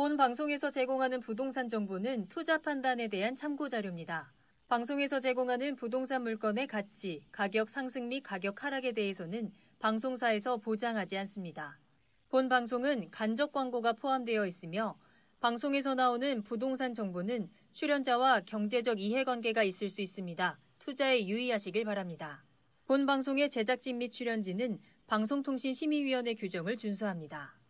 본 방송에서 제공하는 부동산 정보는 투자 판단에 대한 참고 자료입니다. 방송에서 제공하는 부동산 물건의 가치, 가격 상승 및 가격 하락에 대해서는 방송사에서 보장하지 않습니다. 본 방송은 간접 광고가 포함되어 있으며 방송에서 나오는 부동산 정보는 출연자와 경제적 이해관계가 있을 수 있습니다. 투자에 유의하시길 바랍니다. 본 방송의 제작진 및 출연진은 방송통신심의위원회 규정을 준수합니다.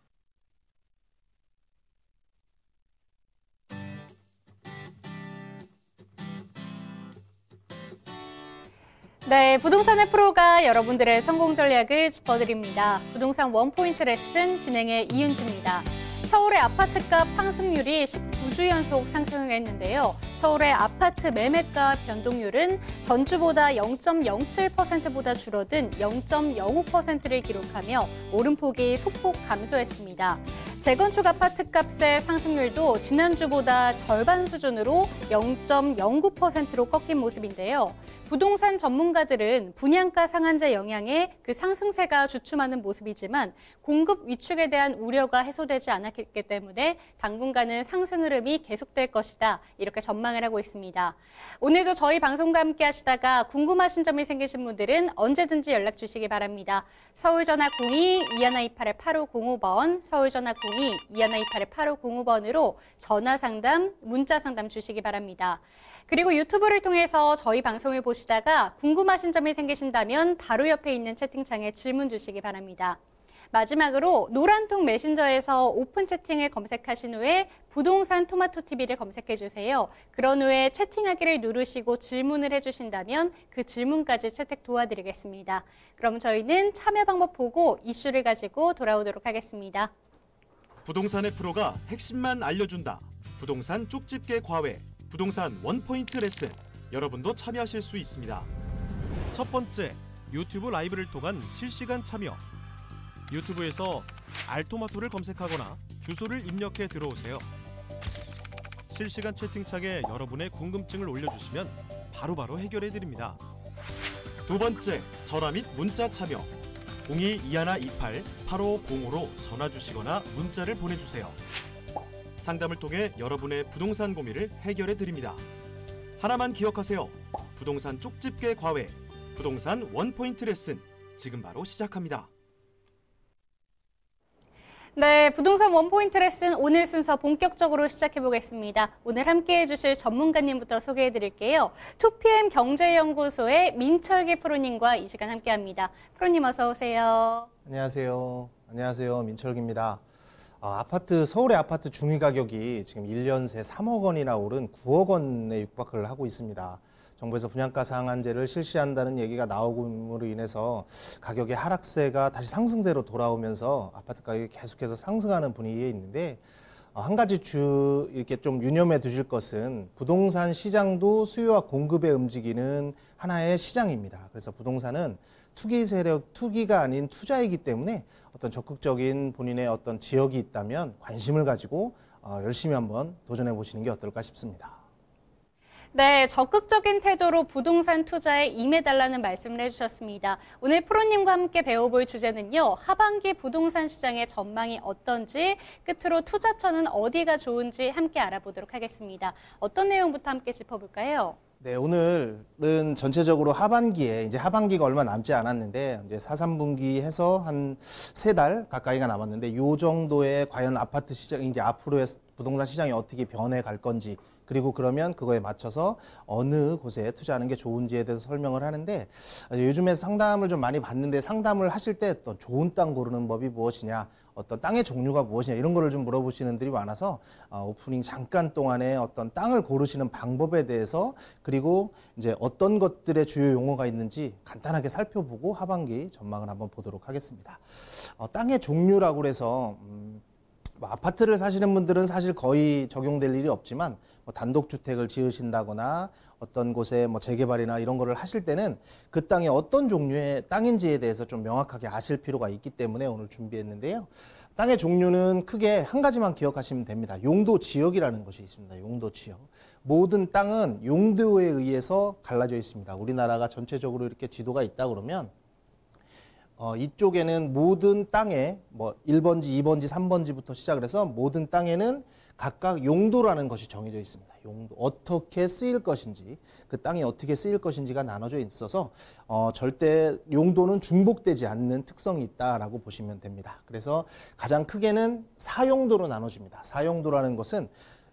네, 부동산의 프로가 여러분들의 성공 전략을 짚어드립니다. 부동산 원포인트 레슨 진행의 이윤지입니다. 서울의 아파트값 상승률이 19주 연속 상승했는데요. 서울의 아파트 매매가 변동률은 전주보다 0.07%보다 줄어든 0.05%를 기록하며 오름폭이 소폭 감소했습니다. 재건축 아파트값의 상승률도 지난주보다 절반 수준으로 0.09%로 꺾인 모습인데요. 부동산 전문가들은 분양가 상한제 영향에 그 상승세가 주춤하는 모습이지만 공급 위축에 대한 우려가 해소되지 않았기 때문에 당분간은 상승 흐름이 계속될 것이다. 이렇게 전망을 하고 있습니다. 오늘도 저희 방송과 함께 하시다가 궁금하신 점이 생기신 분들은 언제든지 연락 주시기 바랍니다. 서울전화 02-2128-8505번, 서울전화 02-2128-8505번으로 전화상담, 문자상담 주시기 바랍니다. 그리고 유튜브를 통해서 저희 방송을 보시다가 궁금하신 점이 생기신다면 바로 옆에 있는 채팅창에 질문 주시기 바랍니다. 마지막으로 노란통 메신저에서 오픈 채팅을 검색하신 후에 부동산 토마토TV를 검색해 주세요. 그런 후에 채팅하기를 누르시고 질문을 해주신다면 그 질문까지 채택 도와드리겠습니다. 그럼 저희는 참여 방법 보고 이슈를 가지고 돌아오도록 하겠습니다. 부동산의 프로가 핵심만 알려준다. 부동산 쪽집게 과외. 부동산 원포인트 레슨, 여러분도 참여하실 수 있습니다. 첫 번째, 유튜브 라이브를 통한 실시간 참여. 유튜브에서 알토마토를 검색하거나 주소를 입력해 들어오세요. 실시간 채팅창에 여러분의 궁금증을 올려주시면 바로바로 해결해 드립니다. 두 번째, 전화 및 문자 참여. 02-2128-8505로 전화 주시거나 문자를 보내주세요. 상담을 통해 여러분의 부동산 고민을 해결해 드립니다. 하나만 기억하세요. 부동산 쪽집게 과외, 부동산 원포인트 레슨, 지금 바로 시작합니다. 네, 부동산 원포인트 레슨 오늘 순서 본격적으로 시작해 보겠습니다. 오늘 함께해 주실 전문가님부터 소개해 드릴게요. 2PM 경제연구소의 민철기 프로님과 이 시간 함께합니다. 프로님 어서 오세요. 안녕하세요. 안녕하세요. 민철기입니다. 서울의 아파트 중위 가격이 지금 1년 새 3억 원이나 오른 9억 원에 육박을 하고 있습니다. 정부에서 분양가 상한제를 실시한다는 얘기가 나오므로 인해서 가격의 하락세가 다시 상승세로 돌아오면서 아파트 가격이 계속해서 상승하는 분위기에 있는데 한 가지 이렇게 좀 유념해 두실 것은 부동산 시장도 수요와 공급에 움직이는 하나의 시장입니다. 그래서 부동산은 투기 세력, 투기가 아닌 투자이기 때문에 어떤 적극적인 본인의 어떤 지역이 있다면 관심을 가지고 열심히 한번 도전해 보시는 게 어떨까 싶습니다. 네, 적극적인 태도로 부동산 투자에 임해달라는 말씀을 해주셨습니다. 오늘 프로님과 함께 배워볼 주제는요. 하반기 부동산 시장의 전망이 어떤지, 끝으로 투자처는 어디가 좋은지 함께 알아보도록 하겠습니다. 어떤 내용부터 함께 짚어볼까요? 네, 오늘은 전체적으로 이제 하반기가 얼마 남지 않았는데, 이제 4-3분기 해서 한 3달 가까이가 남았는데, 이 정도의 과연 아파트 시장, 이제 앞으로의 부동산 시장이 어떻게 변해 갈 건지, 그리고 그러면 그거에 맞춰서 어느 곳에 투자하는 게 좋은지에 대해서 설명을 하는데, 요즘에 상담을 좀 많이 받는데 상담을 하실 때 어떤 좋은 땅 고르는 법이 무엇이냐, 어떤 땅의 종류가 무엇이냐 이런 거를 좀 물어보시는 분들이 많아서 오프닝 잠깐 동안에 어떤 땅을 고르시는 방법에 대해서 그리고 이제 어떤 것들의 주요 용어가 있는지 간단하게 살펴보고 하반기 전망을 한번 보도록 하겠습니다. 땅의 종류라고 해서 아파트를 사시는 분들은 사실 거의 적용될 일이 없지만 단독주택을 지으신다거나 어떤 곳에 재개발이나 이런 거를 하실 때는 그 땅이 어떤 종류의 땅인지에 대해서 좀 명확하게 아실 필요가 있기 때문에 오늘 준비했는데요. 땅의 종류는 크게 한 가지만 기억하시면 됩니다. 용도 지역이라는 것이 있습니다. 용도 지역. 모든 땅은 용도에 의해서 갈라져 있습니다. 우리나라가 전체적으로 이렇게 지도가 있다 그러면 이쪽에는 모든 땅에 뭐 1번지, 2번지, 3번지부터 시작을 해서 모든 땅에는 각각 용도라는 것이 정해져 있습니다. 용도, 어떻게 쓰일 것인지, 그 땅이 어떻게 쓰일 것인지가 나눠져 있어서 절대 용도는 중복되지 않는 특성이 있다라고 보시면 됩니다. 그래서 가장 크게는 사용도로 나눠집니다. 사용도라는 것은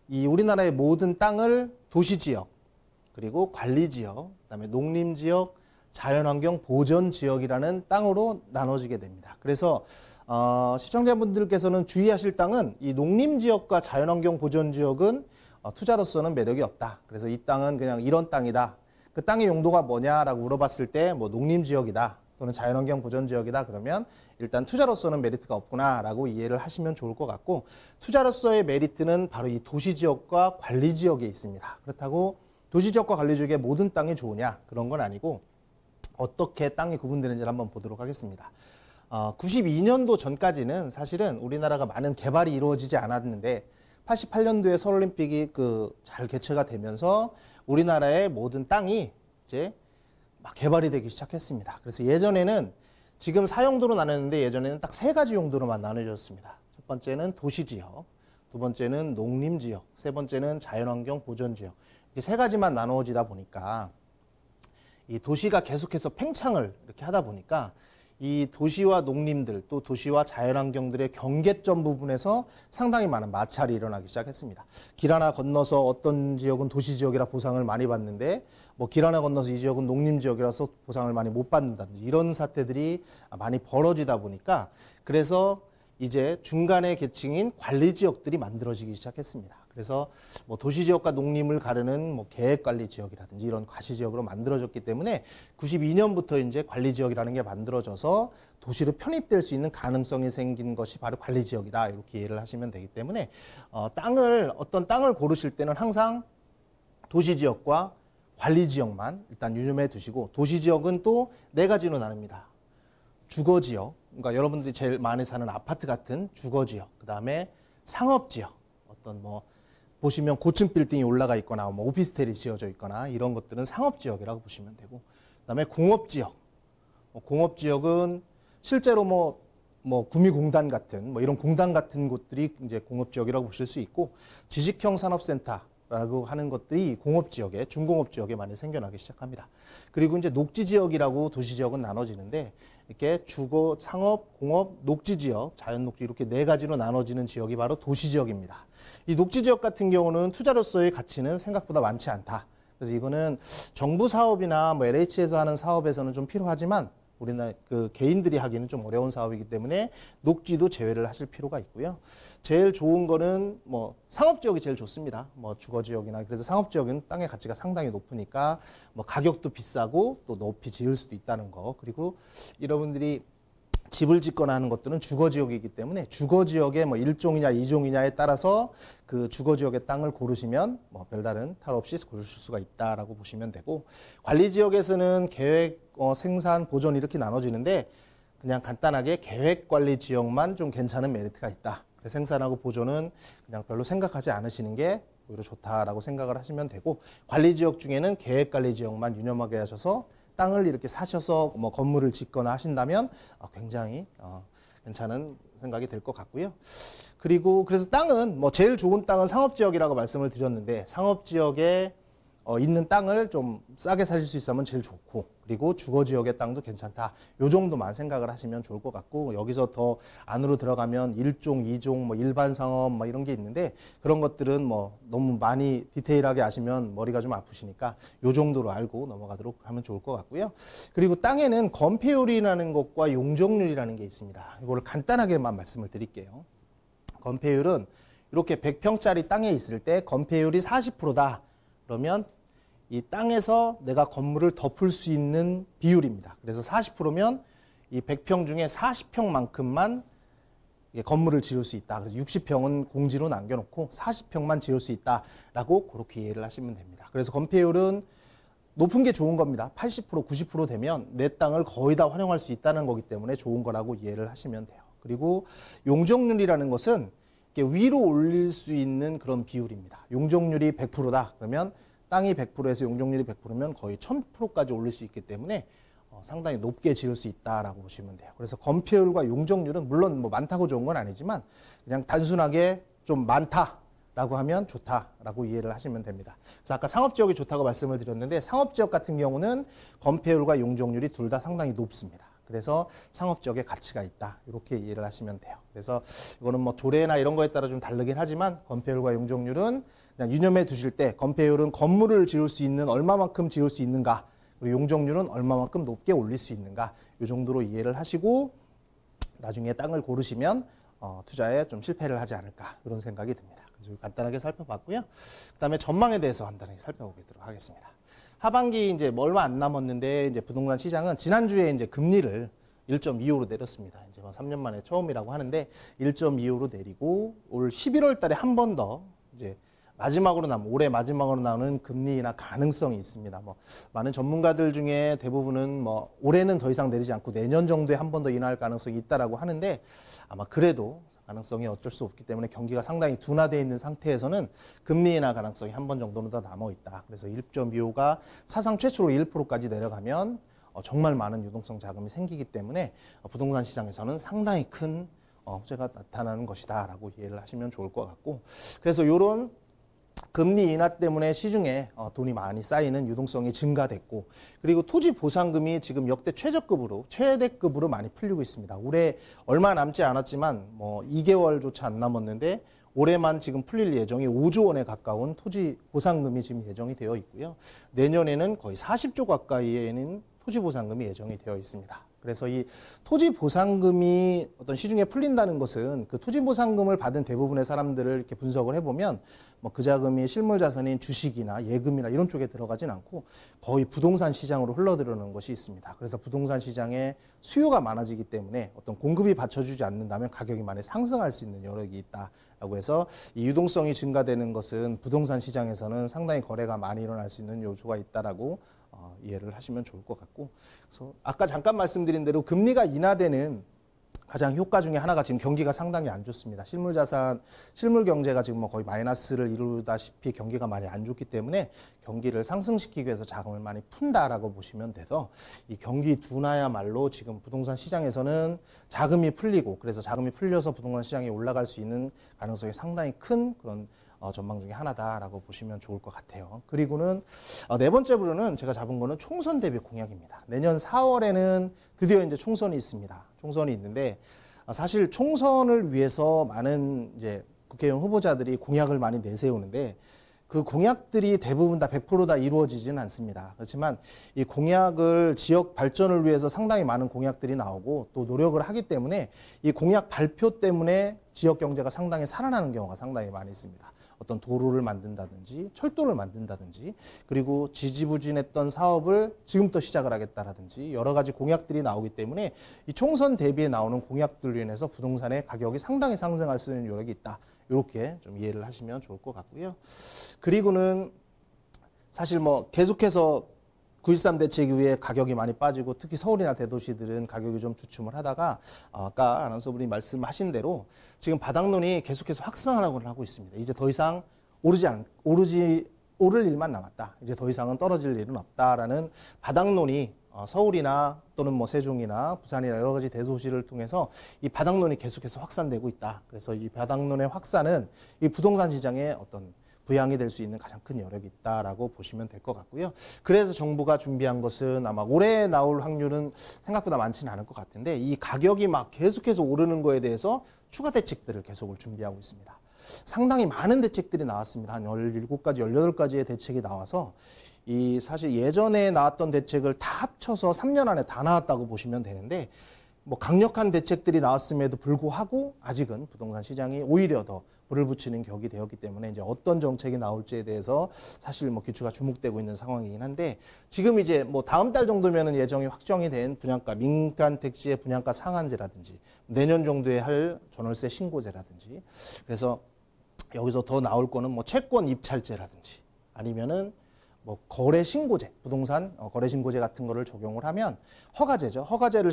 이 우리나라의 모든 땅을 도시지역, 그리고 관리지역, 그다음에 농림지역, 자연환경 보전지역이라는 땅으로 나눠지게 됩니다. 그래서 시청자분들께서는 주의하실 땅은 이 농림지역과 자연환경 보전지역은 투자로서는 매력이 없다. 그래서 이 땅은 그냥 이런 땅이다. 그 땅의 용도가 뭐냐라고 물어봤을 때 뭐 농림지역이다 또는 자연환경 보전지역이다 그러면 일단 투자로서는 메리트가 없구나라고 이해를 하시면 좋을 것 같고, 투자로서의 메리트는 바로 이 도시지역과 관리지역에 있습니다. 그렇다고 도시지역과 관리지역의 모든 땅이 좋으냐 그런 건 아니고 어떻게 땅이 구분되는지를 한번 보도록 하겠습니다. 92년도 전까지는 사실은 우리나라가 많은 개발이 이루어지지 않았는데 88년도에 서울올림픽이 잘 개최가 되면서 우리나라의 모든 땅이 이제 막 개발이 되기 시작했습니다. 그래서 예전에는 지금 사용도로 나눴는데 예전에는 딱 3가지 용도로만 나눠졌습니다. 첫 번째는 도시지역, 두 번째는 농림지역, 세 번째는 자연환경 보전지역. 이렇게 3가지만 나누어지다 보니까 이 도시가 계속해서 팽창을 이렇게 하다 보니까 이 도시와 농림들 또 도시와 자연환경들의 경계점 부분에서 상당히 많은 마찰이 일어나기 시작했습니다. 길 하나 건너서 어떤 지역은 도시지역이라 보상을 많이 받는데 뭐 길 하나 건너서 이 지역은 농림지역이라서 보상을 많이 못 받는다든지 이런 사태들이 많이 벌어지다 보니까 그래서 이제 중간의 계층인 관리지역들이 만들어지기 시작했습니다. 그래서 뭐 도시지역과 농림을 가르는 뭐 계획관리지역이라든지 이런 과시지역으로 만들어졌기 때문에 92년부터 이제 관리지역이라는 게 만들어져서 도시로 편입될 수 있는 가능성이 생긴 것이 바로 관리지역이다. 이렇게 이해를 하시면 되기 때문에 어떤 땅을 고르실 때는 항상 도시지역과 관리지역만 일단 유념해 두시고, 도시지역은 또 4가지로 나눕니다. 주거지역, 그러니까 여러분들이 제일 많이 사는 아파트 같은 주거지역, 그 다음에 상업지역, 어떤 뭐 보시면 고층 빌딩이 올라가 있거나 뭐 오피스텔이 지어져 있거나 이런 것들은 상업지역이라고 보시면 되고, 그 다음에 공업지역, 공업지역은 실제로 뭐 구미공단 같은 뭐 이런 공단 같은 곳들이 이제 공업지역이라고 보실 수 있고, 지식형 산업센터라고 하는 것들이 공업지역에, 중공업지역에 많이 생겨나기 시작합니다. 그리고 이제 녹지지역이라고 도시지역은 나눠지는데 이렇게 주거, 상업, 공업, 녹지지역, 자연녹지 이렇게 4가지로 나눠지는 지역이 바로 도시지역입니다. 이 녹지지역 같은 경우는 투자로서의 가치는 생각보다 많지 않다. 그래서 이거는 정부 사업이나 뭐 LH에서 하는 사업에서는 좀 필요하지만 우리나라 개인들이 하기는 좀 어려운 사업이기 때문에 녹지도 제외를 하실 필요가 있고요. 제일 좋은 거는 뭐 상업지역이 제일 좋습니다. 뭐 주거지역이나. 그래서 상업지역은 땅의 가치가 상당히 높으니까 뭐 가격도 비싸고 또 높이 지을 수도 있다는 거. 그리고 여러분들이 집을 짓거나 하는 것들은 주거지역이기 때문에 주거지역의 뭐 1종이냐 2종이냐에 따라서 그 주거지역의 땅을 고르시면 뭐 별다른 탈 없이 고르실 수가 있다라고 보시면 되고, 관리지역에서는 계획, 생산, 보존 이렇게 나눠지는데 그냥 간단하게 계획관리지역만 좀 괜찮은 메리트가 있다. 생산하고 보존은 그냥 별로 생각하지 않으시는 게 오히려 좋다라고 생각을 하시면 되고, 관리지역 중에는 계획관리지역만 유념하게 하셔서 땅을 이렇게 사셔서 뭐 건물을 짓거나 하신다면 굉장히 괜찮은 생각이 될 것 같고요. 그리고 그래서 땅은 뭐 제일 좋은 땅은 상업지역이라고 말씀을 드렸는데, 상업지역에 있는 땅을 좀 싸게 사실 수 있으면 제일 좋고, 그리고 주거지역의 땅도 괜찮다. 요 정도만 생각을 하시면 좋을 것 같고, 여기서 더 안으로 들어가면 1종, 2종, 뭐 일반 상업 뭐 이런 게 있는데 그런 것들은 뭐 너무 많이 디테일하게 아시면 머리가 좀 아프시니까 요 정도로 알고 넘어가도록 하면 좋을 것 같고요. 그리고 땅에는 건폐율이라는 것과 용적률이라는 게 있습니다. 이거를 간단하게만 말씀을 드릴게요. 건폐율은 이렇게 100평짜리 땅에 있을 때 건폐율이 40%다. 그러면 이 땅에서 내가 건물을 덮을 수 있는 비율입니다. 그래서 40%면 이 100평 중에 40평만큼만 건물을 지을 수 있다. 그래서 60평은 공지로 남겨놓고 40평만 지을 수 있다라고 그렇게 이해를 하시면 됩니다. 그래서 건폐율은 높은 게 좋은 겁니다. 80%, 90% 되면 내 땅을 거의 다 활용할 수 있다는 거기 때문에 좋은 거라고 이해를 하시면 돼요. 그리고 용적률이라는 것은 위로 올릴 수 있는 그런 비율입니다. 용적률이 100%다. 그러면 땅이 100%에서 용적률이 100%면 거의 1000%까지 올릴 수 있기 때문에 상당히 높게 지을 수 있다라고 보시면 돼요. 그래서 건폐율과 용적률은 물론 뭐 많다고 좋은 건 아니지만 그냥 단순하게 좀 많다라고 하면 좋다라고 이해를 하시면 됩니다. 그래서 아까 상업지역이 좋다고 말씀을 드렸는데 상업지역 같은 경우는 건폐율과 용적률이 둘 다 상당히 높습니다. 그래서 상업지역의 가치가 있다. 이렇게 이해를 하시면 돼요. 그래서 이거는 뭐 조례나 이런 거에 따라 좀 다르긴 하지만 건폐율과 용적률은 그냥 유념해 두실 때 건폐율은 건물을 지을 수 있는 얼마만큼 지을 수 있는가, 그리고 용적률은 얼마만큼 높게 올릴 수 있는가, 이 정도로 이해를 하시고 나중에 땅을 고르시면 투자에 좀 실패를 하지 않을까 이런 생각이 듭니다. 그래서 간단하게 살펴봤고요. 그다음에 전망에 대해서 간단하게 살펴보도록 하겠습니다. 하반기 이제 얼마 안 남았는데 이제 부동산 시장은 지난주에 이제 금리를 1.25로 내렸습니다. 이제 3년 만에 처음이라고 하는데 1.25로 내리고 올 11월 달에 한 번 더 이제 올해 마지막으로 나오는 금리 인하 가능성이 있습니다. 뭐 많은 전문가들 중에 대부분은 뭐 올해는 더 이상 내리지 않고 내년 정도에 한 번 더 인하할 가능성이 있다라고 하는데 아마 그래도 가능성이 어쩔 수 없기 때문에 경기가 상당히 둔화되어 있는 상태에서는 금리 인하 가능성이 한 번 정도는 더 남아 있다. 그래서 1.25가 사상 최초로 1%까지 내려가면 정말 많은 유동성 자금이 생기기 때문에 부동산 시장에서는 상당히 큰 호재가 나타나는 것이다라고 이해를 하시면 좋을 것 같고, 그래서 이런 금리 인하 때문에 시중에 돈이 많이 쌓이는 유동성이 증가됐고, 그리고 토지 보상금이 지금 역대 최대급으로 많이 풀리고 있습니다. 올해 얼마 남지 않았지만 뭐 2개월조차 안 남았는데 올해만 지금 풀릴 예정이 5조 원에 가까운 토지 보상금이 지금 예정이 되어 있고요. 내년에는 거의 40조 가까이에는 토지 보상금이 예정이 되어 있습니다. 그래서 이 토지 보상금이 어떤 시중에 풀린다는 것은 그 토지 보상금을 받은 대부분의 사람들을 이렇게 분석을 해보면 뭐 그 자금이 실물 자산인 주식이나 예금이나 이런 쪽에 들어가진 않고 거의 부동산 시장으로 흘러들어오는 것이 있습니다. 그래서 부동산 시장에 수요가 많아지기 때문에 어떤 공급이 받쳐주지 않는다면 가격이 많이 상승할 수 있는 여력이 있다라고 해서 이 유동성이 증가되는 것은 부동산 시장에서는 상당히 거래가 많이 일어날 수 있는 요소가 있다라고 이해를 하시면 좋을 것 같고, 그래서 아까 잠깐 말씀드린 대로 금리가 인하되는 가장 효과 중에 하나가 지금 경기가 상당히 안 좋습니다. 실물 경제가 지금 뭐 거의 마이너스를 이루다시피 경기가 많이 안 좋기 때문에 경기를 상승시키기 위해서 자금을 많이 푼다라고 보시면 돼서 이 경기 둔화야말로 지금 부동산 시장에서는 자금이 풀리고, 그래서 자금이 풀려서 부동산 시장이 올라갈 수 있는 가능성이 상당히 큰 그런 전망 중에 하나다라고 보시면 좋을 것 같아요. 그리고는 네 번째 부분은 제가 잡은 거는 총선 대비 공약입니다. 내년 4월에는 드디어 이제 총선이 있습니다. 총선이 있는데 사실 총선을 위해서 많은 이제 국회의원 후보자들이 공약을 많이 내세우는데 그 공약들이 대부분 다 100% 이루어지지는 않습니다. 그렇지만 이 공약을 지역 발전을 위해서 상당히 많은 공약들이 나오고 또 노력을 하기 때문에 이 공약 발표 때문에 지역 경제가 상당히 살아나는 경우가 상당히 많이 있습니다. 어떤 도로를 만든다든지 철도를 만든다든지, 그리고 지지부진했던 사업을 지금부터 시작을 하겠다라든지 여러 가지 공약들이 나오기 때문에 이 총선 대비에 나오는 공약들로 인해서 부동산의 가격이 상당히 상승할 수 있는 요력이 있다. 이렇게 좀 이해를 하시면 좋을 것 같고요. 그리고는 사실 뭐 계속해서 9.13 대책 이후에 가격이 많이 빠지고 특히 서울이나 대도시들은 가격이 좀 주춤을 하다가 아까 아나운서분이 말씀하신 대로 지금 바닥론이 계속해서 확산하고 있습니다. 이제 더 이상 오를 일만 남았다. 이제 더 이상은 떨어질 일은 없다라는 바닥론이 서울이나 또는 뭐 세종이나 부산이나 여러 가지 대도시를 통해서 이 바닥론이 계속해서 확산되고 있다. 그래서 이 바닥론의 확산은 이 부동산 시장의 어떤 부양이 될 수 있는 가장 큰 여력이 있다라고 보시면 될 것 같고요. 그래서 정부가 준비한 것은 아마 올해 나올 확률은 생각보다 많지는 않을 것 같은데 이 가격이 막 계속해서 오르는 거에 대해서 추가 대책들을 계속을 준비하고 있습니다. 상당히 많은 대책들이 나왔습니다. 한 17가지, 18가지의 대책이 나와서 이 사실 예전에 나왔던 대책을 다 합쳐서 3년 안에 다 나왔다고 보시면 되는데 뭐 강력한 대책들이 나왔음에도 불구하고 아직은 부동산 시장이 오히려 더 불을 붙이는 격이 되었기 때문에 이제 어떤 정책이 나올지에 대해서 사실 뭐 기추가 주목되고 있는 상황이긴 한데 지금 이제 뭐 다음 달 정도면은 예정이 확정이 된 분양가, 민간 택지의 분양가 상한제라든지 내년 정도에 할 전월세 신고제라든지, 그래서 여기서 더 나올 거는 뭐 채권 입찰제라든지 아니면은 뭐 거래 신고제, 부동산 거래 신고제 같은 거를 적용을 하면 허가제죠. 허가제를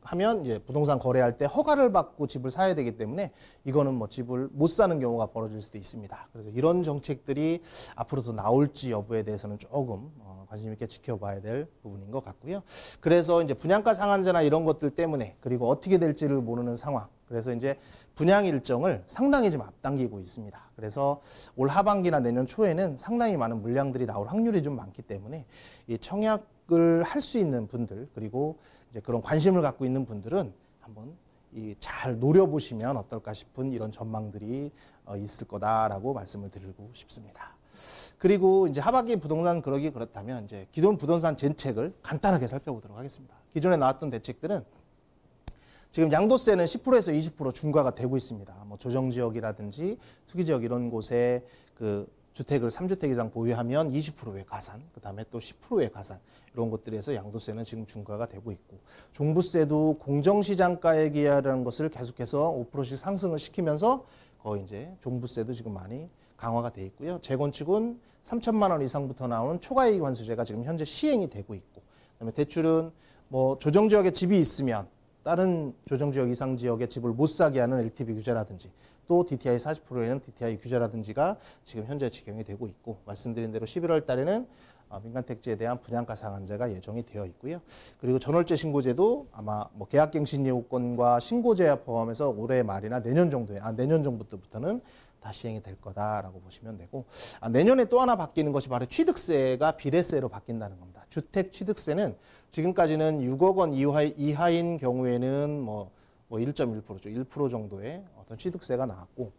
하면 이제 부동산 거래할 때 허가를 받고 집을 사야 되기 때문에 이거는 뭐 집을 못 사는 경우가 벌어질 수도 있습니다. 그래서 이런 정책들이 앞으로도 나올지 여부에 대해서는 조금 관심 있게 지켜봐야 될 부분인 것 같고요. 그래서 이제 분양가 상한제나 이런 것들 때문에 그리고 어떻게 될지를 모르는 상황. 그래서 이제 분양 일정을 상당히 좀 앞당기고 있습니다. 그래서 올 하반기나 내년 초에는 상당히 많은 물량들이 나올 확률이 좀 많기 때문에 이 청약을 할 수 있는 분들 그리고 이제 그런 관심을 갖고 있는 분들은 한번 잘 노려보시면 어떨까 싶은 이런 전망들이 있을 거다라고 말씀을 드리고 싶습니다. 그리고 이제 하반기 부동산 그렇다면 이제 기존 부동산 정책을 간단하게 살펴보도록 하겠습니다. 기존에 나왔던 대책들은 지금 양도세는 10%에서 20% 중과가 되고 있습니다. 뭐 조정지역이라든지 투기지역 이런 곳에 그 주택을 3주택 이상 보유하면 20%의 가산, 그 다음에 또 10%의 가산 이런 것들에서 양도세는 지금 중과가 되고 있고 종부세도 공정시장가에 기하라는 것을 계속해서 5%씩 상승을 시키면서 거의 이제 종부세도 지금 많이 강화가 돼 있고요. 재건축은 3천만 원 이상부터 나오는 초과이익 환수제가 지금 현재 시행이 되고 있고, 그다음에 대출은 뭐 조정지역에 집이 있으면 다른 조정지역 이상 지역의 집을 못 사게 하는 LTV 규제라든지 또 DTI 40%에는 DTI 규제라든지가 지금 현재 적용이 되고 있고, 말씀드린 대로 11월 달에는 민간택지에 대한 분양가 상한제가 예정이 되어 있고요. 그리고 전월세 신고제도 아마 뭐 계약갱신 요건과 신고제 포함해서 올해 말이나 내년 정도부터는 다 시행이 될 거다라고 보시면 되고, 내년에 또 하나 바뀌는 것이 바로 취득세가 비례세로 바뀐다는 겁니다. 주택 취득세는 지금까지는 6억 원 이하인 경우에는 뭐 1.1%죠. 1% 정도의 어떤 취득세가 나왔고,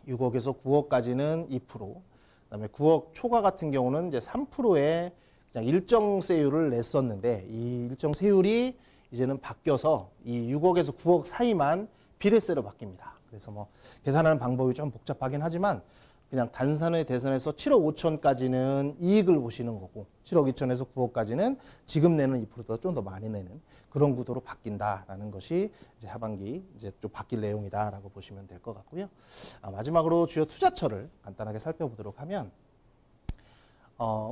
6억에서 9억까지는 2%, 그다음에 9억 초과 같은 경우는 이제 3%의 그냥 일정 세율을 냈었는데, 이 일정 세율이 이제는 바뀌어서 이 6억에서 9억 사이만 비례세로 바뀝니다. 그래서 뭐 계산하는 방법이 좀 복잡하긴 하지만 그냥 단산의 대선에서 7억 5천까지는 이익을 보시는 거고, 7억 2천에서 9억까지는 지금 내는 2%보다 좀 더 많이 내는 그런 구도로 바뀐다라는 것이 이제 하반기 이제 좀 바뀔 내용이다라고 보시면 될 것 같고요. 마지막으로 주요 투자처를 간단하게 살펴보도록 하면,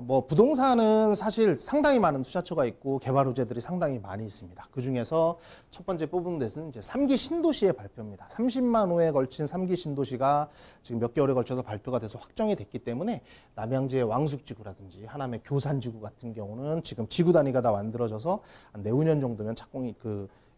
뭐 부동산은 사실 상당히 많은 투자처가 있고 개발 호재들이 상당히 많이 있습니다. 그 중에서 첫 번째 뽑은 데는 이제 3기 신도시의 발표입니다. 30만 호에 걸친 3기 신도시가 지금 몇 개월에 걸쳐서 발표가 돼서 확정이 됐기 때문에 남양주의 왕숙지구라든지 하남의 교산지구 같은 경우는 지금 지구 단위가 다 만들어져서 한 내후년 정도면 착공이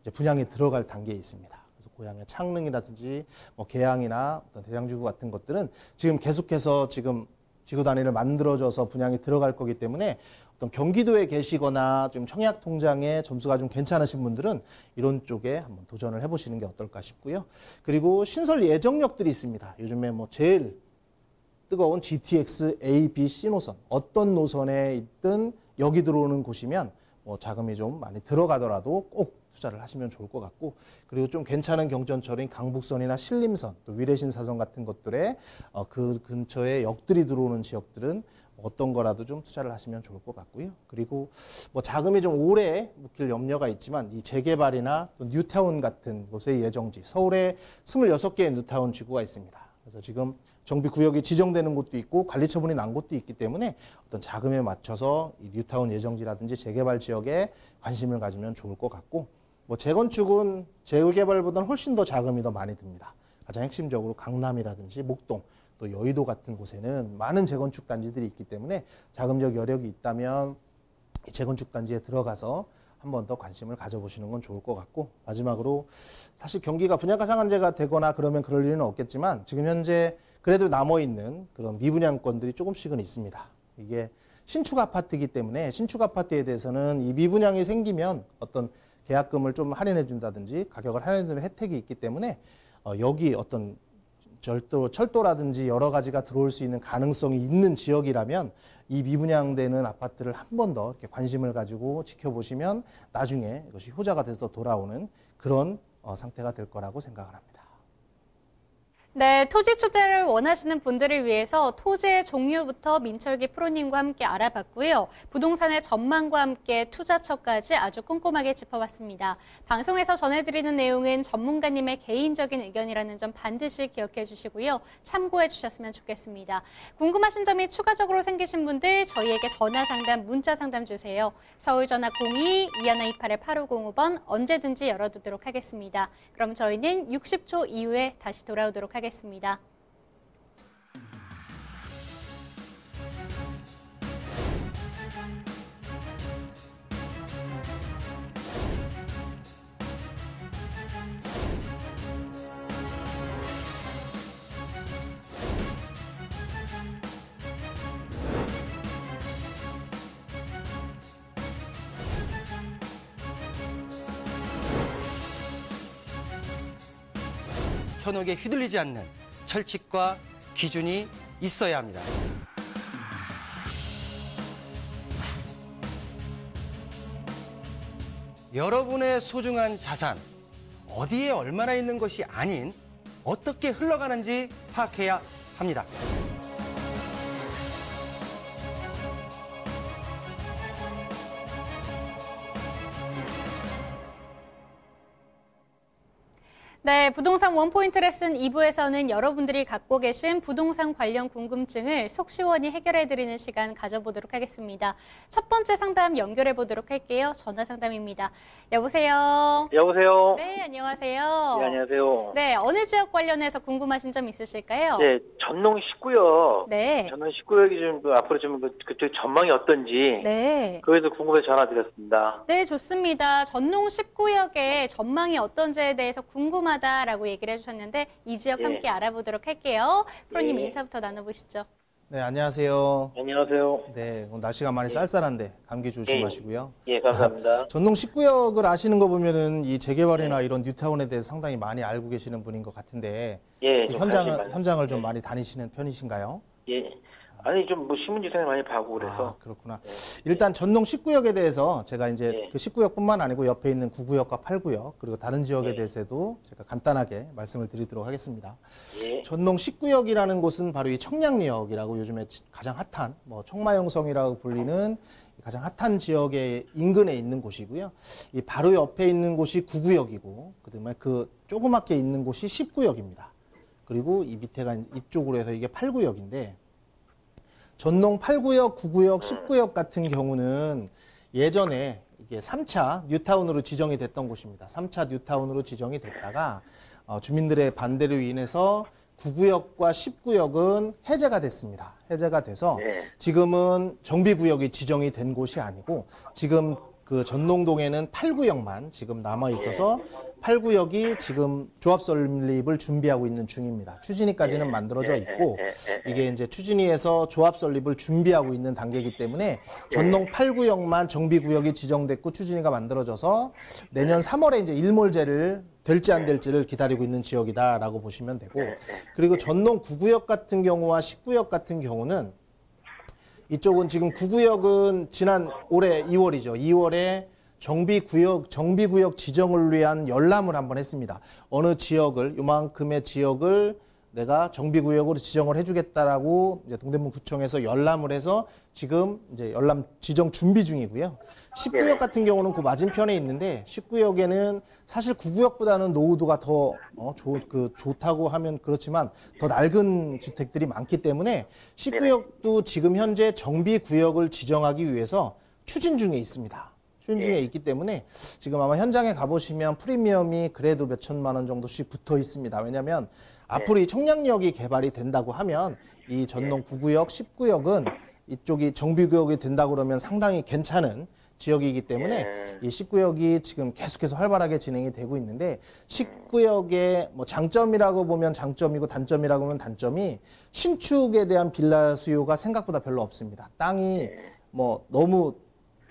이제 분양에 들어갈 단계에 있습니다. 그래서 고향의 창릉이라든지 뭐 계양이나 어떤 대장지구 같은 것들은 지금 계속해서 지금 지구 단위를 만들어져서 분양이 들어갈 거기 때문에 어떤 경기도에 계시거나 좀 청약 통장에 점수가 좀 괜찮으신 분들은 이런 쪽에 한번 도전을 해보시는 게 어떨까 싶고요. 그리고 신설 예정역들이 있습니다. 요즘에 뭐 제일 뜨거운 GTX A, B, C 노선, 어떤 노선에 있든 여기 들어오는 곳이면 뭐 자금이 좀 많이 들어가더라도 꼭 투자를 하시면 좋을 것 같고, 그리고 좀 괜찮은 경전철인 강북선이나 신림선, 또 위례신사선 같은 것들에 그 근처에 역들이 들어오는 지역들은 어떤 거라도 좀 투자를 하시면 좋을 것 같고요. 그리고 뭐 자금이 좀 오래 묵힐 염려가 있지만 이 재개발이나 또 뉴타운 같은 곳의 예정지, 서울에 26개의 뉴타운 지구가 있습니다. 그래서 지금 정비구역이 지정되는 곳도 있고 관리 처분이 난 곳도 있기 때문에 어떤 자금에 맞춰서 이 뉴타운 예정지라든지 재개발 지역에 관심을 가지면 좋을 것 같고, 뭐 재건축은 재개발보다는 훨씬 더 자금이 더 많이 듭니다. 가장 핵심적으로 강남이라든지 목동, 또 여의도 같은 곳에는 많은 재건축 단지들이 있기 때문에 자금적 여력이 있다면 이 재건축 단지에 들어가서 한 번 더 관심을 가져보시는 건 좋을 것 같고, 마지막으로 사실 경기가 분양가 상한제가 되거나 그러면 그럴 일은 없겠지만 지금 현재 그래도 남아있는 그런 미분양권들이 조금씩은 있습니다. 이게 신축 아파트이기 때문에 신축 아파트에 대해서는 이 미분양이 생기면 어떤 계약금을 좀 할인해 준다든지 가격을 할인해 주는 혜택이 있기 때문에 여기 어떤 철도라든지 여러 가지가 들어올 수 있는 가능성이 있는 지역이라면 이 미분양되는 아파트를 한 번 더 이렇게 관심을 가지고 지켜보시면 나중에 이것이 효자가 돼서 돌아오는 그런 상태가 될 거라고 생각을 합니다. 네, 토지 투자를 원하시는 분들을 위해서 토지의 종류부터 민철기 프로님과 함께 알아봤고요. 부동산의 전망과 함께 투자처까지 아주 꼼꼼하게 짚어봤습니다. 방송에서 전해드리는 내용은 전문가님의 개인적인 의견이라는 점 반드시 기억해 주시고요. 참고해 주셨으면 좋겠습니다. 궁금하신 점이 추가적으로 생기신 분들 저희에게 전화 상담, 문자 상담 주세요. 서울 전화 02-2128-8505번 언제든지 열어두도록 하겠습니다. 그럼 저희는 60초 이후에 다시 돌아오도록 하겠습니다. 현혹에 휘둘리지 않는 철칙과 기준이 있어야 합니다. 여러분의 소중한 자산, 어디에 얼마나 있는 것이 아닌 어떻게 흘러가는지 파악해야 합니다. 네, 부동산 원포인트 레슨 2부에서는 여러분들이 갖고 계신 부동산 관련 궁금증을 속 시원히 해결해드리는 시간 가져보도록 하겠습니다. 첫 번째 상담 연결해 보도록 할게요. 전화 상담입니다. 여보세요? 여보세요? 네, 안녕하세요. 네, 안녕하세요. 네, 어느 지역 관련해서 궁금하신 점 있으실까요? 네, 전농 19역. 네. 전농 19역이 좀 앞으로 좀 그쪽 전망이 어떤지. 네. 그래서 궁금해서 전화드렸습니다. 네, 좋습니다. 전농 19역의 전망이 어떤지에 대해서 궁금하다라고 얘기를 해주셨는데 이 지역 예. 함께 알아보도록 할게요. 프로님 예. 인사부터 나눠보시죠. 네, 안녕하세요. 안녕하세요. 네, 오늘 날씨가 많이 쌀쌀한데 감기 조심하시고요. 예, 감사합니다. 전농 19역을 아시는 거 보면은 이 재개발이나 이런 뉴타운에 대해서 상당히 많이 알고 계시는 분인 것 같은데 예, 좀 관심 많아요. 현장을 좀 많이 다니시는 편이신가요? 예. 아니, 좀 뭐 신문지상에 많이 봐고 그래서. 아, 그렇구나. 일단 전농 19역에 대해서 제가 이제 예. 그 19역뿐만 아니고 옆에 있는 9구역과 8구역 그리고 다른 지역에 예. 대해서도 제가 간단하게 말씀을 드리도록 하겠습니다. 예. 전농 19역이라는 곳은 바로 이 청량리역이라고 요즘에 가장 핫한 뭐 청마영성이라고 불리는 가장 핫한 지역의 인근에 있는 곳이고요. 이 바로 옆에 있는 곳이 9구역이고 그다음에 그 조그맣게 있는 곳이 10구역입니다. 그리고 이 밑에가 이쪽으로 해서 이게 8구역인데 전농 8구역, 9구역, 10구역 같은 경우는 예전에 이게 3차 뉴타운으로 지정이 됐던 곳입니다. 3차 뉴타운으로 지정이 됐다가 주민들의 반대로 인해서 9구역과 10구역은 해제가 됐습니다. 해제가 돼서 지금은 정비구역이 지정이 된 곳이 아니고 지금 그 전농동에는 8구역만 지금 남아 있어서 8구역이 지금 조합 설립을 준비하고 있는 중입니다. 추진위까지는 만들어져 있고 이게 이제 추진위에서 조합 설립을 준비하고 있는 단계이기 때문에 전농 8구역만 정비구역이 지정됐고 추진위가 만들어져서 내년 3월에 이제 일몰제를 될지 안 될지를 기다리고 있는 지역이다라고 보시면 되고 그리고 전농 9구역 같은 경우와 10구역 같은 경우는 이쪽은 지금 9구역은 지난 올해 2월이죠. 2월에 정비구역 지정을 위한 열람을 한번 했습니다. 어느 지역을, 요만큼의 지역을 내가 정비구역으로 지정을 해주겠다라고 이제 동대문 구청에서 열람을 해서 지금 이제 열람 지정 준비 중이고요. 10구역 같은 경우는 그 맞은편에 있는데 10구역에는 사실 9구역보다는 노후도가 더 좋다고 하면 그렇지만 더 낡은 주택들이 많기 때문에 10구역도 지금 현재 정비구역을 지정하기 위해서 추진 중에 있습니다. 추진 중에 있기 때문에 지금 아마 현장에 가보시면 프리미엄이 그래도 몇 천만 원 정도씩 붙어 있습니다. 왜냐하면 앞으로 이 청량역이 개발이 된다고 하면 이 전농 9구역, 10구역은 이쪽이 정비구역이 된다고 그러면 상당히 괜찮은 지역이기 때문에 이 10구역이 지금 계속해서 활발하게 진행이 되고 있는데 10구역의 뭐 장점이라고 보면 장점이고 단점이라고 하면 단점이 신축에 대한 빌라 수요가 생각보다 별로 없습니다. 땅이 뭐 너무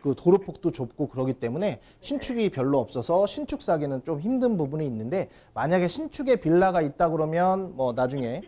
그 도로폭도 좁고 그러기 때문에 신축이 별로 없어서 신축 사기는 좀 힘든 부분이 있는데 만약에 신축에 빌라가 있다 그러면 뭐 나중에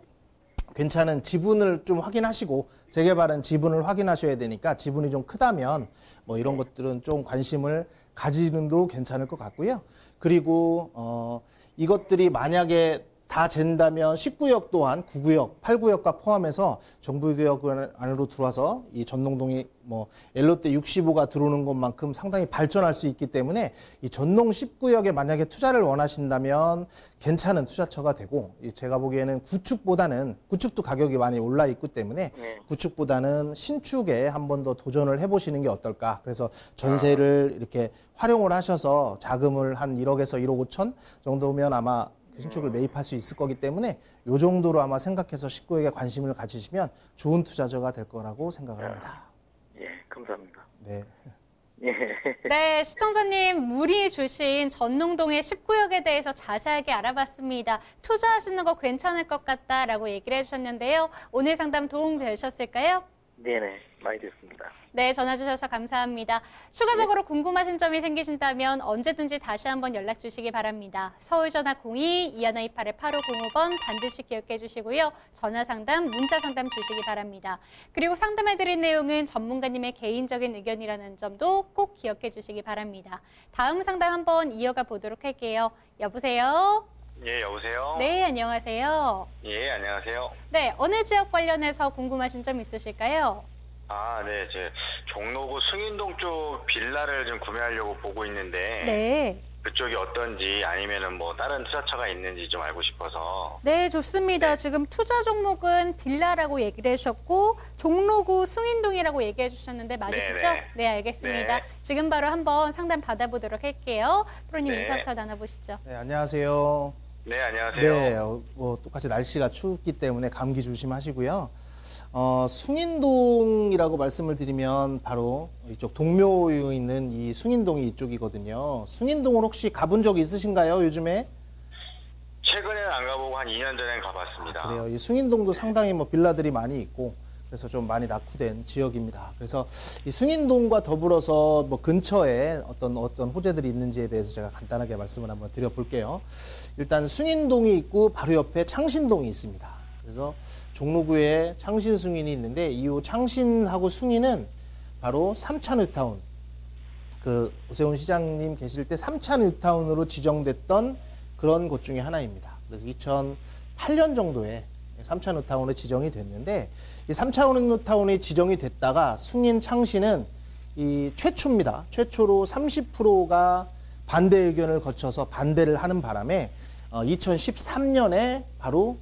괜찮은 지분을 좀 확인하시고 재개발은 지분을 확인하셔야 되니까 지분이 좀 크다면 뭐 이런 것들은 좀 관심을 가지는도 괜찮을 것 같고요. 그리고 이것들이 만약에 다 잰다면 19역 또한 9구역, 8구역과 포함해서 정부구역 안으로 들어와서 이 전농동이 뭐 엘로때 65가 들어오는 것만큼 상당히 발전할 수 있기 때문에 이 전농 10구역에 만약에 투자를 원하신다면 괜찮은 투자처가 되고, 제가 보기에는 구축도 가격이 많이 올라 있기 때문에 구축보다는 신축에 한 번 더 도전을 해보시는 게 어떨까. 그래서 전세를 이렇게 활용을 하셔서 자금을 한 1억에서 1억 5천 정도면 아마 신축을 매입할 수 있을 거기 때문에 이 정도로 아마 생각해서 19억에 관심을 가지시면 좋은 투자처가 될 거라고 생각을 합니다. 예, 감사합니다. 네. 예. 네, 시청자님 문의 주신 전농동의 19역에 대해서 자세하게 알아봤습니다. 투자하시는 거 괜찮을 것 같다라고 얘기를 해주셨는데요. 오늘 상담 도움 되셨을까요? 네네, 많이 됐습니다. 네, 전화 주셔서 감사합니다. 추가적으로 궁금하신 점이 생기신다면 언제든지 다시 한번 연락 주시기 바랍니다. 서울전화 02-2128-8505번 반드시 기억해 주시고요. 전화 상담, 문자 상담 주시기 바랍니다. 그리고 상담해 드린 내용은 전문가님의 개인적인 의견이라는 점도 꼭 기억해 주시기 바랍니다. 다음 상담 한번 이어가 보도록 할게요. 여보세요? 예, 여보세요? 네, 안녕하세요. 예, 안녕하세요. 네, 어느 지역 관련해서 궁금하신 점 있으실까요? 아, 네, 제 종로구 승인동 쪽 빌라를 좀 구매하려고 보고 있는데 네. 그쪽이 어떤지 아니면은 뭐 다른 투자처가 있는지 좀 알고 싶어서. 네, 좋습니다. 네. 지금 투자 종목은 빌라라고 얘기를 해주셨고 종로구 승인동이라고 얘기해 주셨는데 맞으시죠? 네네. 네, 알겠습니다. 네. 지금 바로 한번 상담 받아보도록 할게요. 프로님 네. 인사부터 나눠보시죠. 네, 안녕하세요. 네, 안녕하세요. 네, 뭐 똑같이 날씨가 춥기 때문에 감기 조심하시고요. 숭인동이라고 말씀을 드리면 바로 이쪽 동묘에 있는 이 숭인동이 이쪽이거든요. 숭인동을 혹시 가본 적 있으신가요, 요즘에? 최근에는 안 가보고 한 2년 전에 가봤습니다. 그래요. 이 숭인동도 상당히 뭐 빌라들이 많이 있고 그래서 좀 많이 낙후된 지역입니다. 그래서 이 숭인동과 더불어서 뭐 근처에 어떤 호재들이 있는지에 대해서 제가 간단하게 말씀을 한번 드려볼게요. 일단 숭인동이 있고 바로 옆에 창신동이 있습니다. 그래서 종로구에 창신 숭인이 있는데 이 창신하고 숭인은 바로 3차 뉴타운, 그 오세훈 시장님 계실 때 3차 뉴타운으로 지정됐던 그런 곳 중에 하나입니다. 그래서 2008년 정도에 3차 뉴타운에 지정이 됐는데 이 3차 뉴타운이 지정이 됐다가 숭인 창신은 이 최초입니다. 최초로 30%가 반대 의견을 거쳐서 반대를 하는 바람에 2013년에 바로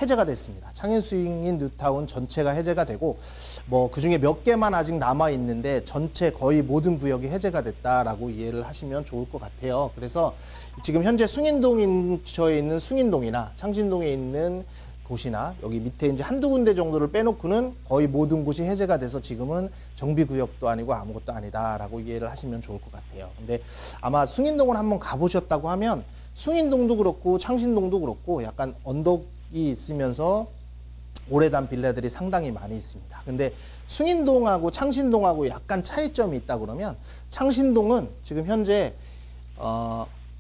해제가 됐습니다. 창인숭인 뉴타운 전체가 해제가 되고 뭐 그중에 몇 개만 아직 남아 있는데 전체 거의 모든 구역이 해제가 됐다라고 이해를 하시면 좋을 것 같아요. 그래서 지금 현재 숭인동 근처에 있는 숭인동이나 창신동에 있는 곳이나 여기 밑에 이제 한두 군데 정도를 빼놓고는 거의 모든 곳이 해제가 돼서 지금은 정비구역도 아니고 아무것도 아니다라고 이해를 하시면 좋을 것 같아요. 근데 아마 숭인동을 한번 가보셨다고 하면 숭인동도 그렇고 창신동도 그렇고 약간 언덕이 있으면서 오래된 빌라들이 상당히 많이 있습니다. 근데 숭인동하고 창신동하고 약간 차이점이 있다 그러면 창신동은 지금 현재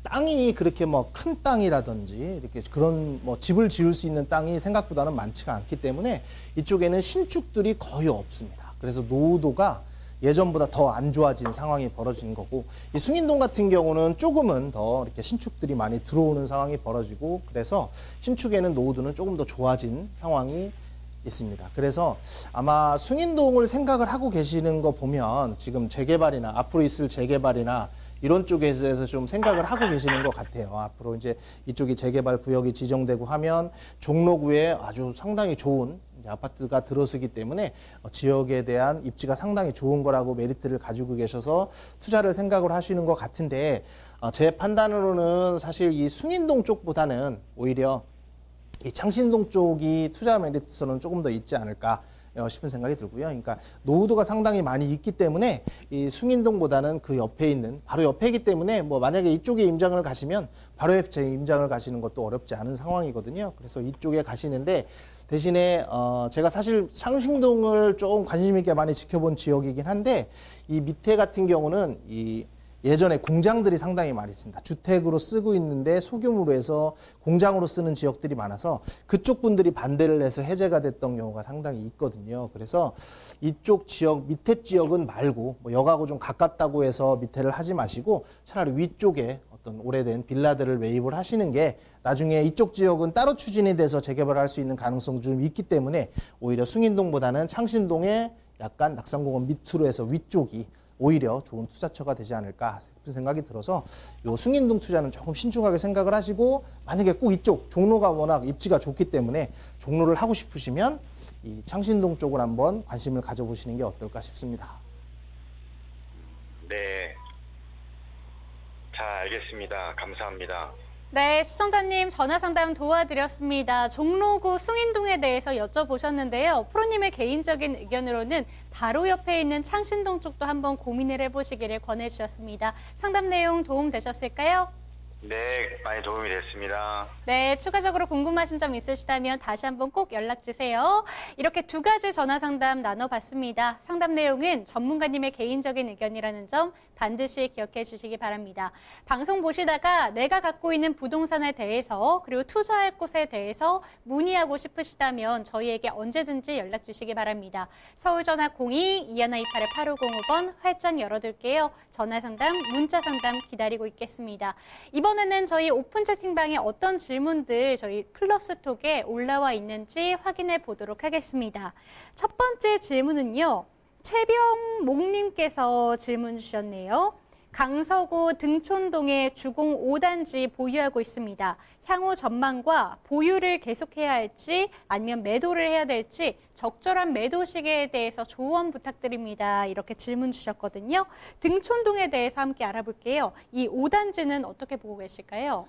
땅이 그렇게 뭐 큰 땅이라든지 이렇게 그런 뭐 집을 지을 수 있는 땅이 생각보다는 많지가 않기 때문에 이쪽에는 신축들이 거의 없습니다. 그래서 노후도가 예전보다 더 안 좋아진 상황이 벌어지는 거고, 이 숭인동 같은 경우는 조금은 더 이렇게 신축들이 많이 들어오는 상황이 벌어지고, 그래서 신축에는 노후도는 조금 더 좋아진 상황이 있습니다. 그래서 아마 숭인동을 생각을 하고 계시는 거 보면 지금 재개발이나 앞으로 있을 재개발이나 이런 쪽에서 좀 생각을 하고 계시는 것 같아요. 앞으로 이제 이쪽이 재개발 구역이 지정되고 하면 종로구에 아주 상당히 좋은 아파트가 들어서기 때문에 지역에 대한 입지가 상당히 좋은 거라고 메리트를 가지고 계셔서 투자를 생각을 하시는 것 같은데, 제 판단으로는 사실 이 숭인동 쪽보다는 오히려 이 창신동 쪽이 투자 메리트는 조금 더 있지 않을까 싶은 생각이 들고요. 그러니까 노후도가 상당히 많이 있기 때문에 이 숭인동보다는 그 옆에 있는 바로 옆에이기 때문에 뭐 만약에 이쪽에 임장을 가시면 바로 옆에 임장을 가시는 것도 어렵지 않은 상황이거든요. 그래서 이쪽에 가시는데 대신에 제가 사실 창신동을 조금 관심 있게 많이 지켜본 지역이긴 한데 이 밑에 같은 경우는 이 예전에 공장들이 상당히 많이 있습니다. 주택으로 쓰고 있는데 소규모로 해서 공장으로 쓰는 지역들이 많아서 그쪽 분들이 반대를 해서 해제가 됐던 경우가 상당히 있거든요. 그래서 이쪽 지역, 밑에 지역은 말고 뭐 역하고 좀 가깝다고 해서 밑에를 하지 마시고 차라리 위쪽에 어떤 오래된 빌라들을 매입을 하시는 게 나중에 이쪽 지역은 따로 추진이 돼서 재개발할 수 있는 가능성도 좀 있기 때문에 오히려 숭인동보다는 창신동에 약간 낙산공원 밑으로 해서 위쪽이 오히려 좋은 투자처가 되지 않을까 싶은 생각이 들어서 요 숭인동 투자는 조금 신중하게 생각을 하시고, 만약에 꼭 이쪽 종로가 워낙 입지가 좋기 때문에 종로를 하고 싶으시면 이 창신동 쪽을 한번 관심을 가져보시는 게 어떨까 싶습니다. 네. 잘 알겠습니다. 감사합니다. 네, 시청자님 전화 상담 도와드렸습니다. 종로구 숭인동에 대해서 여쭤보셨는데요. 프로님의 개인적인 의견으로는 바로 옆에 있는 창신동 쪽도 한번 고민을 해보시기를 권해주셨습니다. 상담 내용 도움되셨을까요? 네, 많이 도움이 됐습니다. 네, 추가적으로 궁금하신 점 있으시다면 다시 한번 꼭 연락주세요. 이렇게 두 가지 전화 상담 나눠봤습니다. 상담 내용은 전문가님의 개인적인 의견이라는 점 반드시 기억해 주시기 바랍니다. 방송 보시다가 내가 갖고 있는 부동산에 대해서 그리고 투자할 곳에 대해서 문의하고 싶으시다면 저희에게 언제든지 연락 주시기 바랍니다. 서울 전화 02-2128-8505번 활짝 열어둘게요. 전화 상담, 문자 상담 기다리고 있겠습니다. 이번에는 저희 오픈 채팅방에 어떤 질문들 저희 플러스톡에 올라와 있는지 확인해 보도록 하겠습니다. 첫 번째 질문은요. 최병목님께서 질문 주셨네요. 강서구 등촌동에 주공 5단지 보유하고 있습니다. 향후 전망과 보유를 계속해야 할지 아니면 매도를 해야 될지 적절한 매도 시기에 대해서 조언 부탁드립니다. 이렇게 질문 주셨거든요. 등촌동에 대해서 함께 알아볼게요. 이 5단지는 어떻게 보고 계실까요?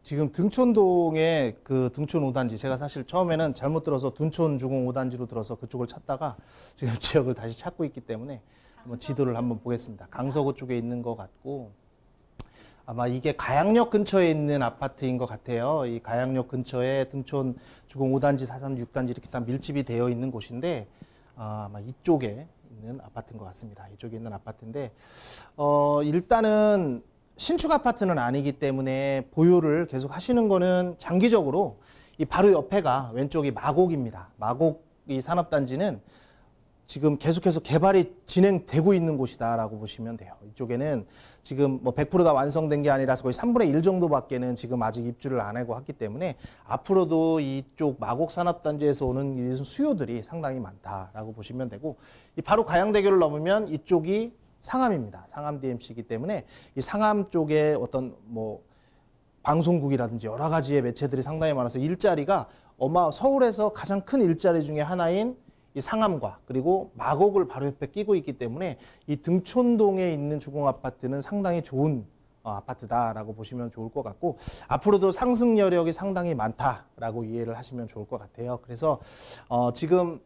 지금 등촌동의 그 등촌 5단지, 제가 사실 처음에는 잘못 들어서 둔촌 주공 5단지로 들어서 그쪽을 찾다가 지금 지역을 다시 찾고 있기 때문에 한번 지도를 한번 보겠습니다. 강서구 쪽에 있는 것 같고, 아마 이게 가양역 근처에 있는 아파트인 것 같아요. 이 가양역 근처에 등촌 주공 5단지, 4단지, 6단지 이렇게 다 밀집이 되어 있는 곳인데, 아마 이쪽에 있는 아파트인 것 같습니다. 이쪽에 있는 아파트인데, 일단은 신축 아파트는 아니기 때문에 보유를 계속 하시는 거는 장기적으로 이 바로 옆에가 왼쪽이 마곡입니다. 마곡 이 산업단지는 지금 계속해서 개발이 진행되고 있는 곳이다라고 보시면 돼요. 이쪽에는 지금 뭐 100% 다 완성된 게 아니라서 거의 3분의 1 정도밖에는 지금 아직 입주를 안 하고 했기 때문에 앞으로도 이쪽 마곡 산업단지에서 오는 수요들이 상당히 많다라고 보시면 되고, 이 바로 가양대교를 넘으면 이쪽이 상암입니다. 상암 DMC이기 때문에 이 상암 쪽에 어떤 뭐 방송국이라든지 여러 가지의 매체들이 상당히 많아서 일자리가 서울에서 가장 큰 일자리 중에 하나인 이 상암과 그리고 마곡을 바로 옆에 끼고 있기 때문에 이 등촌동에 있는 주공 아파트는 상당히 좋은 아파트다라고 보시면 좋을 것 같고, 앞으로도 상승 여력이 상당히 많다라고 이해를 하시면 좋을 것 같아요. 그래서 지금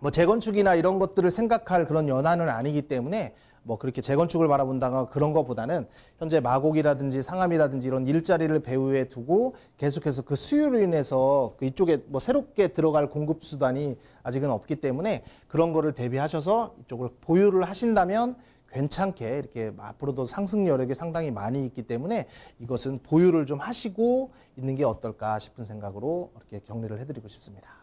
뭐 재건축이나 이런 것들을 생각할 그런 연한은 아니기 때문에 뭐 그렇게 재건축을 바라본다거나 그런 것보다는 현재 마곡이라든지 상암이라든지 이런 일자리를 배후에 두고 계속해서 그 수요로 인해서 그 이쪽에 뭐 새롭게 들어갈 공급 수단이 아직은 없기 때문에 그런 거를 대비하셔서 이쪽을 보유를 하신다면 괜찮게 이렇게 앞으로도 상승 여력이 상당히 많이 있기 때문에 이것은 보유를 좀 하시고 있는 게 어떨까 싶은 생각으로 이렇게 격려를 해드리고 싶습니다.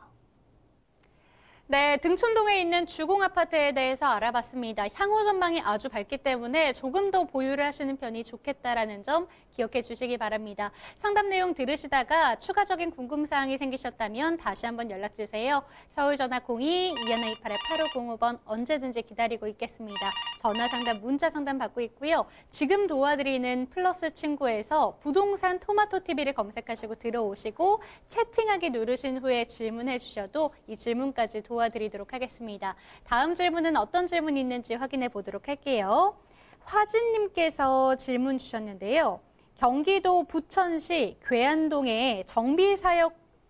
네, 등촌동에 있는 주공 아파트에 대해서 알아봤습니다. 향후 전망이 아주 밝기 때문에 조금 더 보유를 하시는 편이 좋겠다라는 점 기억해 주시기 바랍니다. 상담 내용 들으시다가 추가적인 궁금사항이 생기셨다면 다시 한번 연락 주세요. 서울전화 02-2128-8505번 언제든지 기다리고 있겠습니다. 전화 상담, 문자 상담 받고 있고요. 지금 도와드리는 플러스 친구에서 부동산 토마토 TV를 검색하시고 들어오시고 채팅하기 누르신 후에 질문해 주셔도 이 질문까지 도와드리도록 하겠습니다. 다음 질문은 어떤 질문이 있는지 확인해 보도록 할게요. 화진님께서 질문 주셨는데요. 경기도 부천시 괴안동의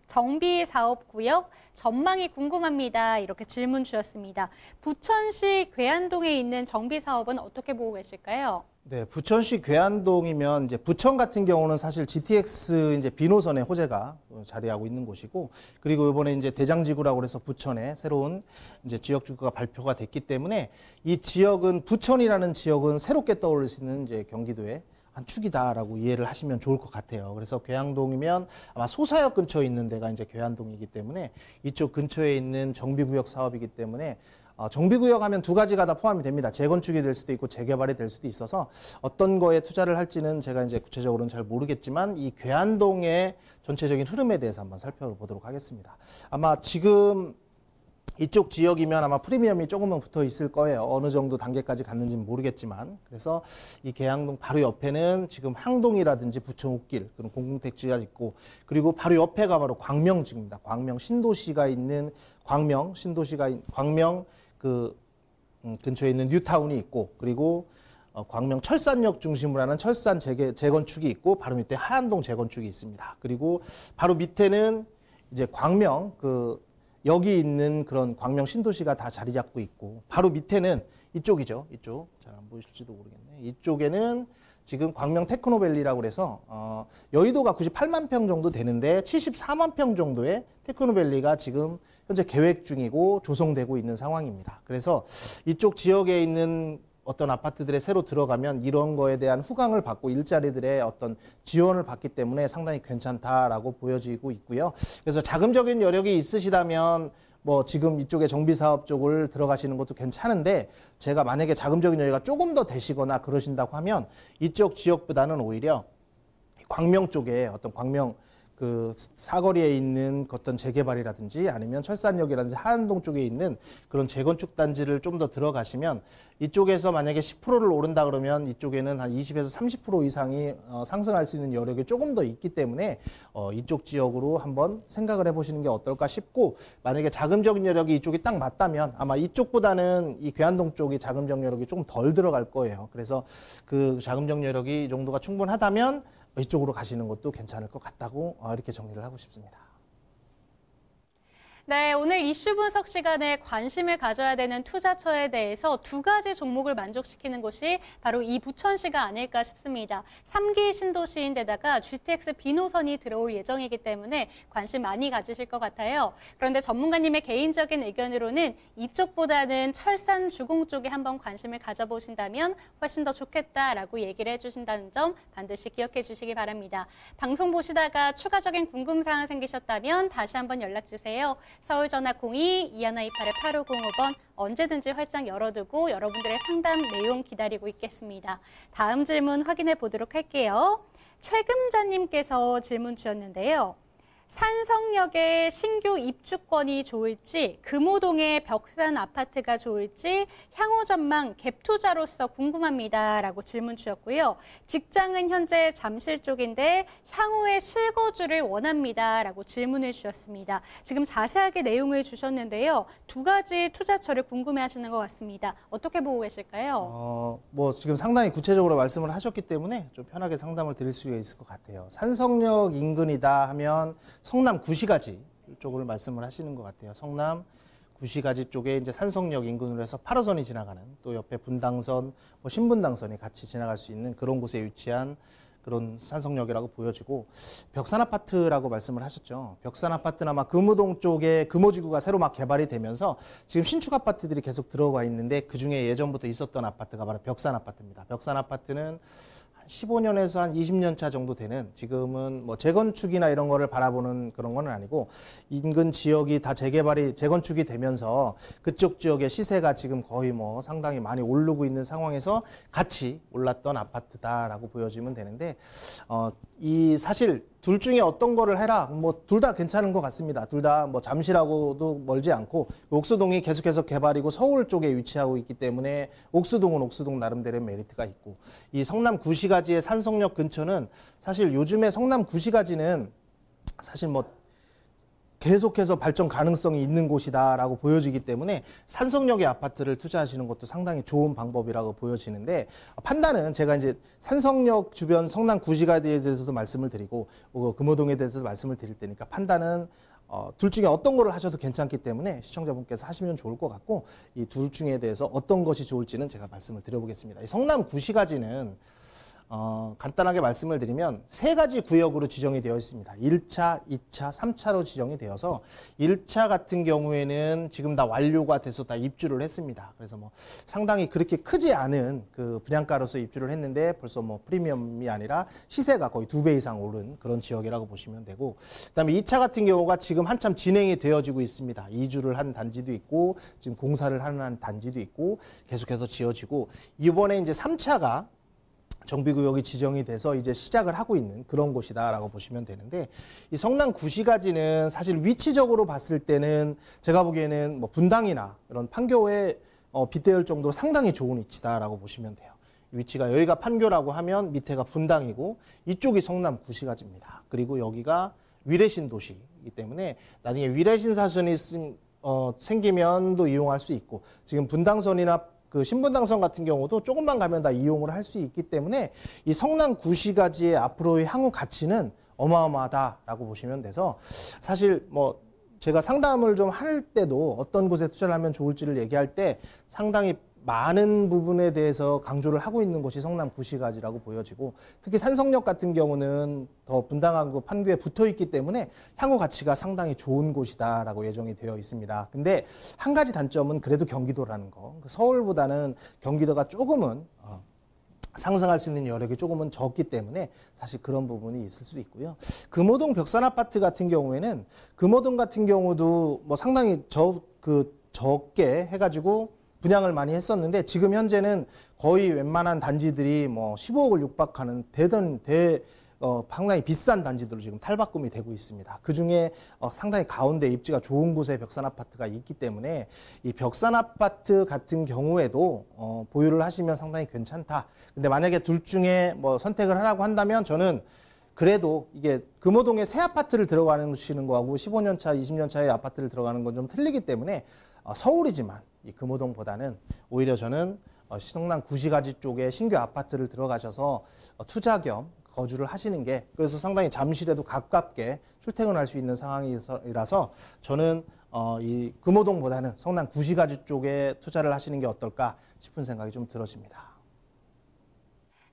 정비사업구역 전망이 궁금합니다. 이렇게 질문 주셨습니다. 부천시 괴안동에 있는 정비사업은 어떻게 보고 계실까요? 네, 부천시 괴안동이면 이제 부천 같은 경우는 사실 GTX 이제 비노선의 호재가 자리하고 있는 곳이고, 그리고 이번에 이제 대장지구라고 해서 부천에 새로운 이제 지역주가 발표가 됐기 때문에 이 지역은 부천이라는 지역은 새롭게 떠오를 수 있는 이제 경기도의 한 축이다라고 이해를 하시면 좋을 것 같아요. 그래서 괴안동이면 아마 소사역 근처에 있는 데가 이제 괴안동이기 때문에 이쪽 근처에 있는 정비구역 사업이기 때문에 정비구역 하면 두 가지가 다 포함이 됩니다. 재건축이 될 수도 있고 재개발이 될 수도 있어서 어떤 거에 투자를 할지는 제가 이제 구체적으로는 잘 모르겠지만 이 괴한동의 전체적인 흐름에 대해서 한번 살펴보도록 하겠습니다. 아마 지금 이쪽 지역이면 아마 프리미엄이 조금은 붙어 있을 거예요. 어느 정도 단계까지 갔는지는 모르겠지만. 그래서 이 계양동 바로 옆에는 지금 항동이라든지 부천옥길, 그런 공공택지가 있고, 그리고 바로 옆에가 바로 광명지구입니다. 광명 신도시가 있는 광명 근처에 있는 뉴타운이 있고, 그리고 광명 철산역 중심으로 하는 철산 재건축이 있고, 바로 밑에 하안동 재건축이 있습니다. 그리고 바로 밑에는 이제 광명 여기 있는 그런 광명 신도시가 다 자리 잡고 있고, 바로 밑에는 이쪽이죠. 이쪽. 잘 안 보이실지도 모르겠네. 이쪽에는 지금 광명 테크노밸리라고 그래서 여의도가 98만 평 정도 되는데 74만 평 정도의 테크노밸리가 지금 현재 계획 중이고 조성되고 있는 상황입니다. 그래서 이쪽 지역에 있는 어떤 아파트들에 새로 들어가면 이런 거에 대한 후광을 받고 일자리들의 어떤 지원을 받기 때문에 상당히 괜찮다라고 보여지고 있고요. 그래서 자금적인 여력이 있으시다면 뭐 지금 이쪽에 정비사업 쪽을 들어가시는 것도 괜찮은데, 제가 만약에 자금적인 여유가 조금 더 되시거나 그러신다고 하면 이쪽 지역보다는 오히려 광명 쪽에 어떤 광명 사거리에 있는 어떤 재개발이라든지 아니면 철산역이라든지 하안동 쪽에 있는 그런 재건축 단지를 좀 더 들어가시면, 이쪽에서 만약에 10%를 오른다 그러면 이쪽에는 한 20에서 30% 이상이 상승할 수 있는 여력이 조금 더 있기 때문에 이쪽 지역으로 한번 생각을 해보시는 게 어떨까 싶고, 만약에 자금적인 여력이 이쪽이 딱 맞다면 아마 이쪽보다는 이 괴한동 쪽이 자금적 여력이 조금 덜 들어갈 거예요. 그래서 그 자금적 여력이 이 정도가 충분하다면 이쪽으로 가시는 것도 괜찮을 것 같다고 이렇게 정리를 하고 싶습니다. 네, 오늘 이슈 분석 시간에 관심을 가져야 되는 투자처에 대해서 두 가지 종목을 만족시키는 곳이 바로 이 부천시가 아닐까 싶습니다. 3기 신도시인데다가 GTX B노선이 들어올 예정이기 때문에 관심 많이 가지실 것 같아요. 그런데 전문가님의 개인적인 의견으로는 이쪽보다는 철산 주공 쪽에 한번 관심을 가져보신다면 훨씬 더 좋겠다라고 얘기를 해주신다는 점 반드시 기억해 주시기 바랍니다. 방송 보시다가 추가적인 궁금사항 생기셨다면 다시 한번 연락주세요. 서울전화 02-2128-8505번 언제든지 활짝 열어두고 여러분들의 상담 내용 기다리고 있겠습니다. 다음 질문 확인해 보도록 할게요. 최금자님께서 질문 주셨는데요. 산성역의 신규 입주권이 좋을지, 금호동의 벽산 아파트가 좋을지 향후 전망 갭 투자로서 궁금합니다 라고 질문 주셨고요. 직장은 현재 잠실 쪽인데 향후에 실거주를 원합니다 라고 질문을 주셨습니다. 지금 자세하게 내용을 주셨는데요. 두 가지 투자처를 궁금해하시는 것 같습니다. 어떻게 보고 계실까요? 뭐 지금 상당히 구체적으로 말씀을 하셨기 때문에 좀 편하게 상담을 드릴 수 있을 것 같아요. 산성역 인근이다 하면 성남 구시가지 쪽을 말씀을 하시는 것 같아요. 성남 구시가지 쪽에 이제 산성역 인근으로 해서 8호선이 지나가는, 또 옆에 분당선, 신분당선이 같이 지나갈 수 있는 그런 곳에 위치한 그런 산성역이라고 보여지고, 벽산아파트라고 말씀을 하셨죠. 벽산아파트는 아마 금호동 쪽에 금호지구가 새로 막 개발이 되면서 지금 신축 아파트들이 계속 들어가 있는데, 그중에 예전부터 있었던 아파트가 바로 벽산아파트입니다. 벽산아파트는 15년에서 한 20년 차 정도 되는, 지금은 뭐 재건축이나 이런 거를 바라보는 그런 건 아니고 인근 지역이 다 재건축이 되면서 그쪽 지역의 시세가 지금 거의 뭐 상당히 많이 오르고 있는 상황에서 같이 올랐던 아파트다라고 보여지면 되는데, 이 사실 둘 중에 어떤 거를 해라, 뭐 둘 다 괜찮은 것 같습니다. 둘 다 뭐 잠실하고도 멀지 않고, 옥수동이 계속해서 개발이고 서울 쪽에 위치하고 있기 때문에 옥수동은 옥수동 나름대로의 메리트가 있고, 이 성남 구시가지의 산성역 근처는 사실 요즘에 성남 구시가지는 사실 뭐 계속해서 발전 가능성이 있는 곳이다라고 보여지기 때문에 산성역의 아파트를 투자하시는 것도 상당히 좋은 방법이라고 보여지는데, 판단은 제가 이제 산성역 주변 성남 구시가지에 대해서도 말씀을 드리고 금호동에 대해서도 말씀을 드릴 테니까, 판단은 둘 중에 어떤 거를 하셔도 괜찮기 때문에 시청자분께서 하시면 좋을 것 같고, 이 둘 중에 대해서 어떤 것이 좋을지는 제가 말씀을 드려보겠습니다. 이 성남 구시가지는 간단하게 말씀을 드리면 3가지 구역으로 지정이 되어 있습니다. 1차, 2차, 3차로 지정이 되어서 1차 같은 경우에는 지금 다 완료가 돼서 다 입주를 했습니다. 그래서 뭐 상당히 그렇게 크지 않은 그 분양가로서 입주를 했는데 벌써 뭐 프리미엄이 아니라 시세가 거의 2배 이상 오른 그런 지역이라고 보시면 되고, 그다음에 2차 같은 경우가 지금 한참 진행이 되어지고 있습니다. 이주를 한 단지도 있고 지금 공사를 하는 단지도 있고 계속해서 지어지고, 이번에 이제 3차가 정비구역이 지정이 돼서 이제 시작을 하고 있는 그런 곳이다라고 보시면 되는데, 이 성남 구시가지는 사실 위치적으로 봤을 때는 제가 보기에는 뭐 분당이나 이런 판교에 빗대을 정도로 상당히 좋은 위치다라고 보시면 돼요. 위치가 여기가 판교라고 하면 밑에가 분당이고 이쪽이 성남 구시가지입니다. 그리고 여기가 위례신 도시이기 때문에 나중에 위례신 사선이 생기면 또 이용할 수 있고, 지금 분당선이나 그 신분당선 같은 경우도 조금만 가면 다 이용을 할 수 있기 때문에 이 성남 구시가지의 앞으로의 향후 가치는 어마어마하다라고 보시면 돼서, 사실 뭐 제가 상담을 좀 할 때도 어떤 곳에 투자를 하면 좋을지를 얘기할 때 상당히 많은 부분에 대해서 강조를 하고 있는 곳이 성남 구시가지라고 보여지고, 특히 산성역 같은 경우는 더 분당하고 판교에 붙어 있기 때문에 향후 가치가 상당히 좋은 곳이다라고 예정이 되어 있습니다. 근데 한 가지 단점은 그래도 경기도라는 거. 서울보다는 경기도가 조금은 상승할 수 있는 여력이 조금은 적기 때문에 사실 그런 부분이 있을 수 있고요. 금호동 벽산아파트 같은 경우에는 금호동 같은 경우도 뭐 상당히 적게 해가지고 분양을 많이 했었는데, 지금 현재는 거의 웬만한 단지들이 뭐 15억을 육박하는 상당히 비싼 단지들로 지금 탈바꿈이 되고 있습니다. 그 중에 상당히 가운데 입지가 좋은 곳에 벽산아파트가 있기 때문에 이 벽산아파트 같은 경우에도 보유를 하시면 상당히 괜찮다. 근데 만약에 둘 중에 뭐 선택을 하라고 한다면 저는 그래도 이게 금호동에 새 아파트를 들어가는 거하고 15년 차, 20년 차의 아파트를 들어가는 건 좀 틀리기 때문에 서울이지만 이 금호동보다는 오히려 저는 성남 구시가지 쪽에 신규 아파트를 들어가셔서 투자 겸 거주를 하시는 게, 그래서 상당히 잠실에도 가깝게 출퇴근할 수 있는 상황이라서 저는 이 금호동보다는 성남 구시가지 쪽에 투자를 하시는 게 어떨까 싶은 생각이 좀 들어집니다.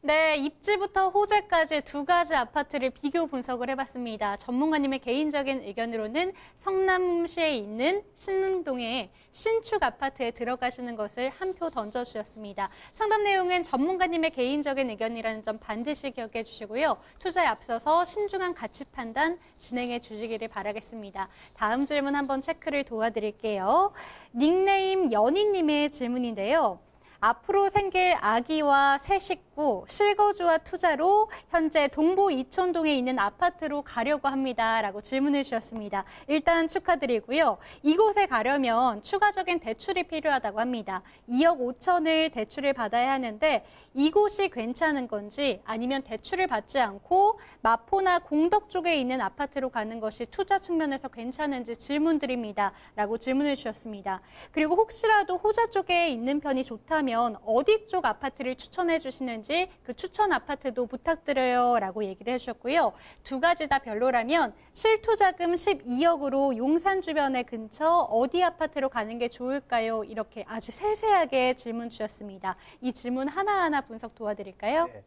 네, 입지부터 호재까지 2가지 아파트를 비교 분석을 해봤습니다. 전문가님의 개인적인 의견으로는 성남시에 있는 신흥동의 신축 아파트에 들어가시는 것을 한 표 던져주셨습니다. 상담 내용은 전문가님의 개인적인 의견이라는 점 반드시 기억해 주시고요. 투자에 앞서서 신중한 가치 판단 진행해 주시기를 바라겠습니다. 다음 질문 한번 체크를 도와드릴게요. 닉네임 연희님의 질문인데요. 앞으로 생길 아기와 새 식구, 실거주와 투자로 현재 동부 이촌동에 있는 아파트로 가려고 합니다. 라고 질문을 주셨습니다. 일단 축하드리고요. 이곳에 가려면 추가적인 대출이 필요하다고 합니다. 2억 5천을 대출을 받아야 하는데 이곳이 괜찮은 건지, 아니면 대출을 받지 않고 마포나 공덕 쪽에 있는 아파트로 가는 것이 투자 측면에서 괜찮은지 질문드립니다. 라고 질문을 주셨습니다. 그리고 혹시라도 후자 쪽에 있는 편이 좋다면 어디 쪽 아파트를 추천해 주시는지 그 추천 아파트도 부탁드려요. 라고 얘기를 해주셨고요. 2가지 다 별로라면 실투자금 12억으로 용산 주변에 근처 어디 아파트로 가는 게 좋을까요? 이렇게 아주 세세하게 질문 주셨습니다. 이 질문 하나하나 분석 도와드릴까요? 네.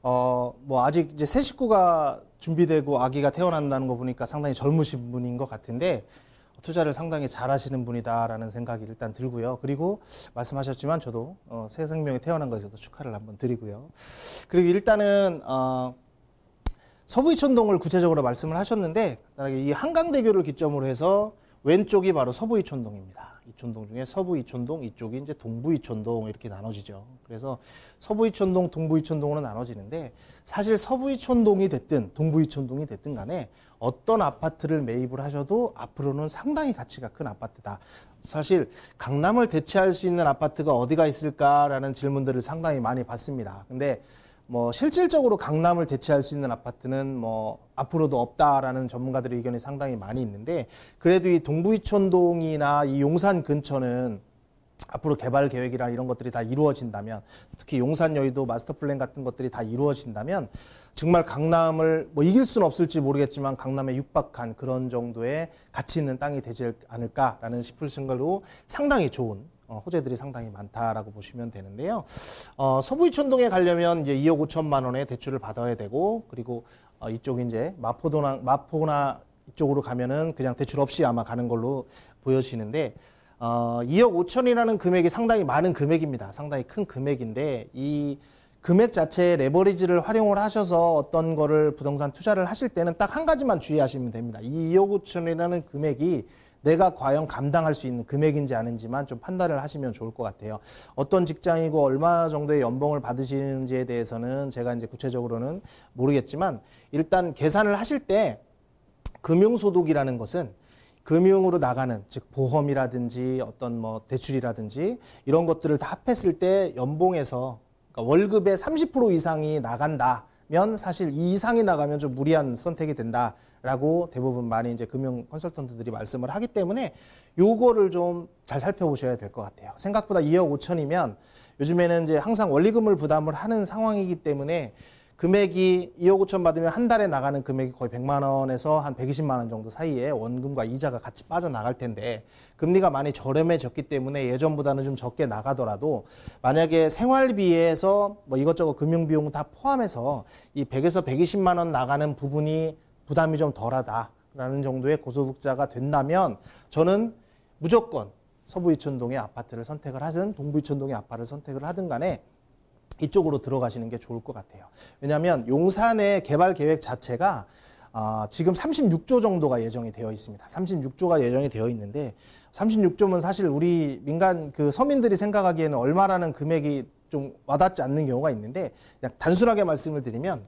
뭐 아직 이제 새 식구가 준비되고 아기가 태어난다는 거 보니까 상당히 젊으신 분인 것 같은데, 투자를 상당히 잘하시는 분이다라는 생각이 일단 들고요. 그리고 말씀하셨지만 저도 새 생명이 태어난 것에도 축하를 한번 드리고요. 그리고 일단은 서부 이촌동을 구체적으로 말씀을 하셨는데, 이 한강대교를 기점으로 해서 왼쪽이 바로 서부 이촌동입니다. 이촌동 중에 서부 이촌동, 이쪽이 이제 동부 이촌동 이렇게 나눠지죠. 그래서 서부 이촌동, 동부 이촌동으로 나눠지는데, 사실 서부 이촌동이 됐든 동부 이촌동이 됐든 간에 어떤 아파트를 매입을 하셔도 앞으로는 상당히 가치가 큰 아파트다. 사실 강남을 대체할 수 있는 아파트가 어디가 있을까라는 질문들을 상당히 많이 받습니다. 근데 뭐 실질적으로 강남을 대체할 수 있는 아파트는 뭐 앞으로도 없다라는 전문가들의 의견이 상당히 많이 있는데, 그래도 이 동부 이촌동이나 이 용산 근처는 앞으로 개발 계획이나 이런 것들이 다 이루어진다면, 특히 용산 여의도 마스터 플랜 같은 것들이 다 이루어진다면 정말 강남을 뭐 이길 수는 없을지 모르겠지만 강남에 육박한 그런 정도의 가치 있는 땅이 되지 않을까라는 싶을 생각으로 상당히 좋은 호재들이 상당히 많다라고 보시면 되는데요. 서부 이촌동에 가려면 이제 2억 5천만 원의 대출을 받아야 되고, 그리고 이쪽 이제 마포나 이쪽으로 가면은 그냥 대출 없이 아마 가는 걸로 보여지는데, 2억 5천이라는 금액이 상당히 많은 금액입니다. 상당히 큰 금액인데, 이 금액 자체의 레버리지를 활용을 하셔서 어떤 거를 부동산 투자를 하실 때는 딱 한 가지만 주의하시면 됩니다. 이 2억 5천이라는 금액이 내가 과연 감당할 수 있는 금액인지 아닌지만 좀 판단을 하시면 좋을 것 같아요. 어떤 직장이고 얼마 정도의 연봉을 받으시는지에 대해서는 제가 이제 구체적으로는 모르겠지만, 일단 계산을 하실 때 금융소득이라는 것은 금융으로 나가는, 즉 보험이라든지 어떤 뭐 대출이라든지 이런 것들을 다 합했을 때 연봉에서, 그러니까 월급의 30% 이상이 나간다면 사실 이 이상이 나가면 좀 무리한 선택이 된다라고 대부분 많이 이제 금융 컨설턴트들이 말씀을 하기 때문에 요거를 좀 잘 살펴보셔야 될 것 같아요. 생각보다 2억 5천이면 요즘에는 이제 항상 원리금을 부담을 하는 상황이기 때문에 금액이 2억 5천 받으면 한 달에 나가는 금액이 거의 100만 원에서 한 120만 원 정도 사이에 원금과 이자가 같이 빠져나갈 텐데, 금리가 많이 저렴해졌기 때문에 예전보다는 좀 적게 나가더라도 만약에 생활비에서 뭐 이것저것 금융비용 다 포함해서 이 100에서 120만 원 나가는 부분이 부담이 좀 덜하다라는 정도의 고소득자가 된다면 저는 무조건 서부 이촌동의 아파트를 선택을 하든 동부 이촌동의 아파트를 선택을 하든 간에 이쪽으로 들어가시는 게 좋을 것 같아요. 왜냐하면 용산의 개발 계획 자체가 지금 36조 정도가 예정이 되어 있습니다. 36조가 예정이 되어 있는데 36조면 사실 우리 민간 그 서민들이 생각하기에는 얼마라는 금액이 좀 와닿지 않는 경우가 있는데, 그냥 단순하게 말씀을 드리면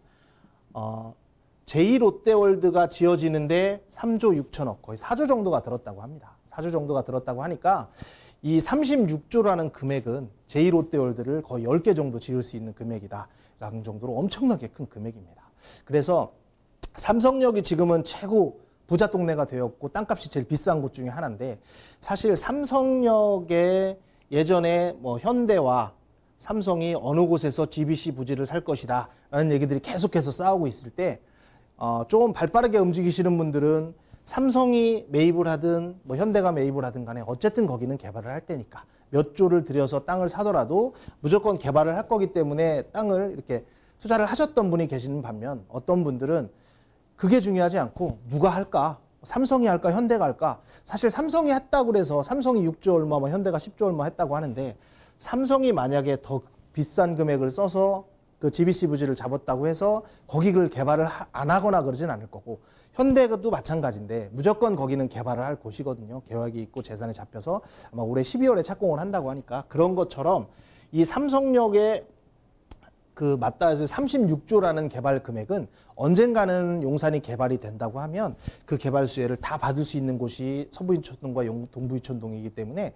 제2롯데월드가 지어지는데 3조 6천억, 거의 4조 정도가 들었다고 합니다. 4조 정도가 들었다고 하니까 이 36조라는 금액은 제2롯데월드를 거의 10개 정도 지을 수 있는 금액이다라는 정도로 엄청나게 큰 금액입니다. 그래서 삼성역이 지금은 최고 부자 동네가 되었고 땅값이 제일 비싼 곳 중에 하나인데, 사실 삼성역에 예전에 뭐 현대와 삼성이 어느 곳에서 GBC 부지를 살 것이다 라는 얘기들이 계속해서 싸우고 있을 때 조금 발빠르게 움직이시는 분들은 삼성이 매입을 하든 뭐 현대가 매입을 하든 간에 어쨌든 거기는 개발을 할 테니까 몇 조를 들여서 땅을 사더라도 무조건 개발을 할 거기 때문에 땅을 이렇게 투자를 하셨던 분이 계시는 반면, 어떤 분들은 그게 중요하지 않고 누가 할까? 삼성이 할까? 현대가 할까? 사실 삼성이 했다고 그래서 삼성이 6조 얼마, 뭐 현대가 10조 얼마 했다고 하는데, 삼성이 만약에 더 비싼 금액을 써서 그 GBC 부지를 잡았다고 해서 거기를 개발을 안 하거나 그러진 않을 거고, 현대도 마찬가지인데 무조건 거기는 개발을 할 곳이거든요. 계획이 있고 재산이 잡혀서 아마 올해 12월에 착공을 한다고 하니까, 그런 것처럼 이 삼성역에 그 맞닿아서 36조라는 개발 금액은 언젠가는 용산이 개발이 된다고 하면 그 개발 수혜를 다 받을 수 있는 곳이 서부 이촌동과 동부 이촌동이기 때문에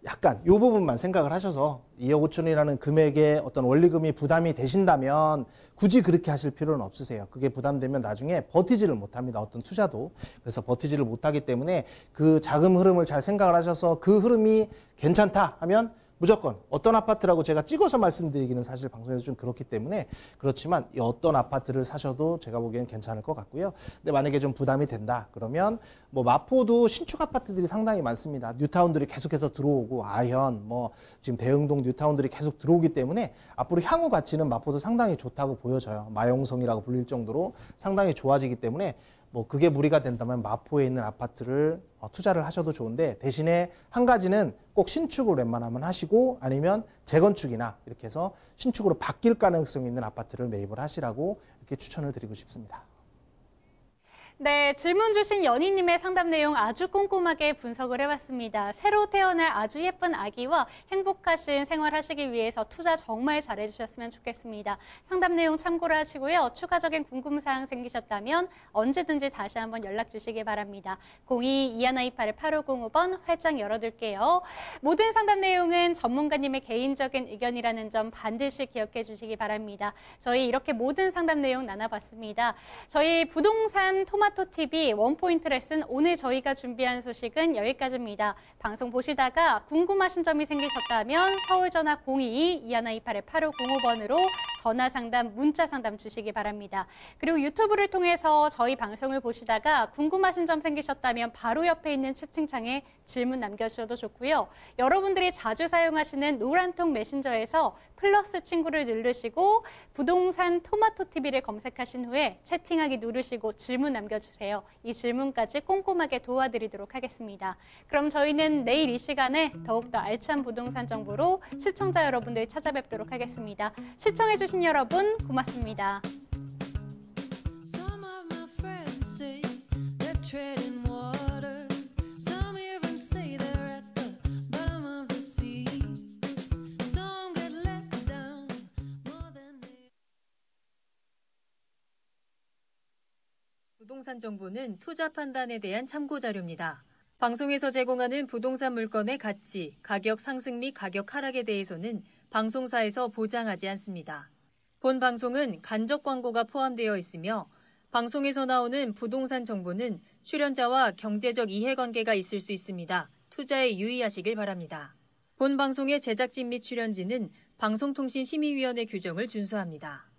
약간 이 부분만 생각을 하셔서 2억 5천이라는 금액의 어떤 원리금이 부담이 되신다면 굳이 그렇게 하실 필요는 없으세요. 그게 부담되면 나중에 버티지를 못합니다. 어떤 투자도. 그래서 버티지를 못하기 때문에 그 자금 흐름을 잘 생각을 하셔서 그 흐름이 괜찮다 하면 무조건 어떤 아파트라고 제가 찍어서 말씀드리기는 사실 방송에서 좀 그렇기 때문에 그렇지만 이 어떤 아파트를 사셔도 제가 보기엔 괜찮을 것 같고요. 근데 만약에 좀 부담이 된다 그러면 뭐 마포도 신축 아파트들이 상당히 많습니다. 뉴타운들이 계속해서 들어오고 아현 뭐 지금 대흥동 뉴타운들이 계속 들어오기 때문에 앞으로 향후 가치는 마포도 상당히 좋다고 보여져요. 마용성이라고 불릴 정도로 상당히 좋아지기 때문에 뭐 그게 무리가 된다면 마포에 있는 아파트를 투자를 하셔도 좋은데, 대신에 한 가지는 꼭 신축을 웬만하면 하시고 아니면 재건축이나 이렇게 해서 신축으로 바뀔 가능성이 있는 아파트를 매입을 하시라고 이렇게 추천을 드리고 싶습니다. 네, 질문 주신 연희님의 상담 내용 아주 꼼꼼하게 분석을 해봤습니다. 새로 태어날 아주 예쁜 아기와 행복하신 생활하시기 위해서 투자 정말 잘해주셨으면 좋겠습니다. 상담 내용 참고를 하시고요. 추가적인 궁금사항 생기셨다면 언제든지 다시 한번 연락 주시기 바랍니다. 02-2128-8505번 활짝 열어둘게요. 모든 상담 내용은 전문가님의 개인적인 의견이라는 점 반드시 기억해 주시기 바랍니다. 저희 이렇게 모든 상담 내용 나눠봤습니다. 저희 부동산 토마토TV 원포인트 레슨, 오늘 저희가 준비한 소식은 여기까지입니다. 방송 보시다가 궁금하신 점이 생기셨다면 서울전화 022-2128-8505번으로 전화 상담, 문자 상담 주시기 바랍니다. 그리고 유튜브를 통해서 저희 방송을 보시다가 궁금하신 점 생기셨다면 바로 옆에 있는 채팅창에 질문 남겨주셔도 좋고요. 여러분들이 자주 사용하시는 노란통 메신저에서 플러스 친구를 누르시고 부동산 토마토 TV를 검색하신 후에 채팅하기 누르시고 질문 남겨주세요. 이 질문까지 꼼꼼하게 도와드리도록 하겠습니다. 그럼 저희는 내일 이 시간에 더욱더 알찬 부동산 정보로 시청자 여러분들 찾아뵙도록 하겠습니다. 시청해주신 여러분 고맙습니다. 부동산 정보는 투자 판단에 대한 참고 자료입니다. 방송에서 제공하는 부동산 물건의 가치, 가격 상승 및 가격 하락에 대해서는 방송사에서 보장하지 않습니다. 본 방송은 간접 광고가 포함되어 있으며 방송에서 나오는 부동산 정보는 출연자와 경제적 이해관계가 있을 수 있습니다. 투자에 유의하시길 바랍니다. 본 방송의 제작진 및 출연진은 방송통신심의위원회 규정을 준수합니다.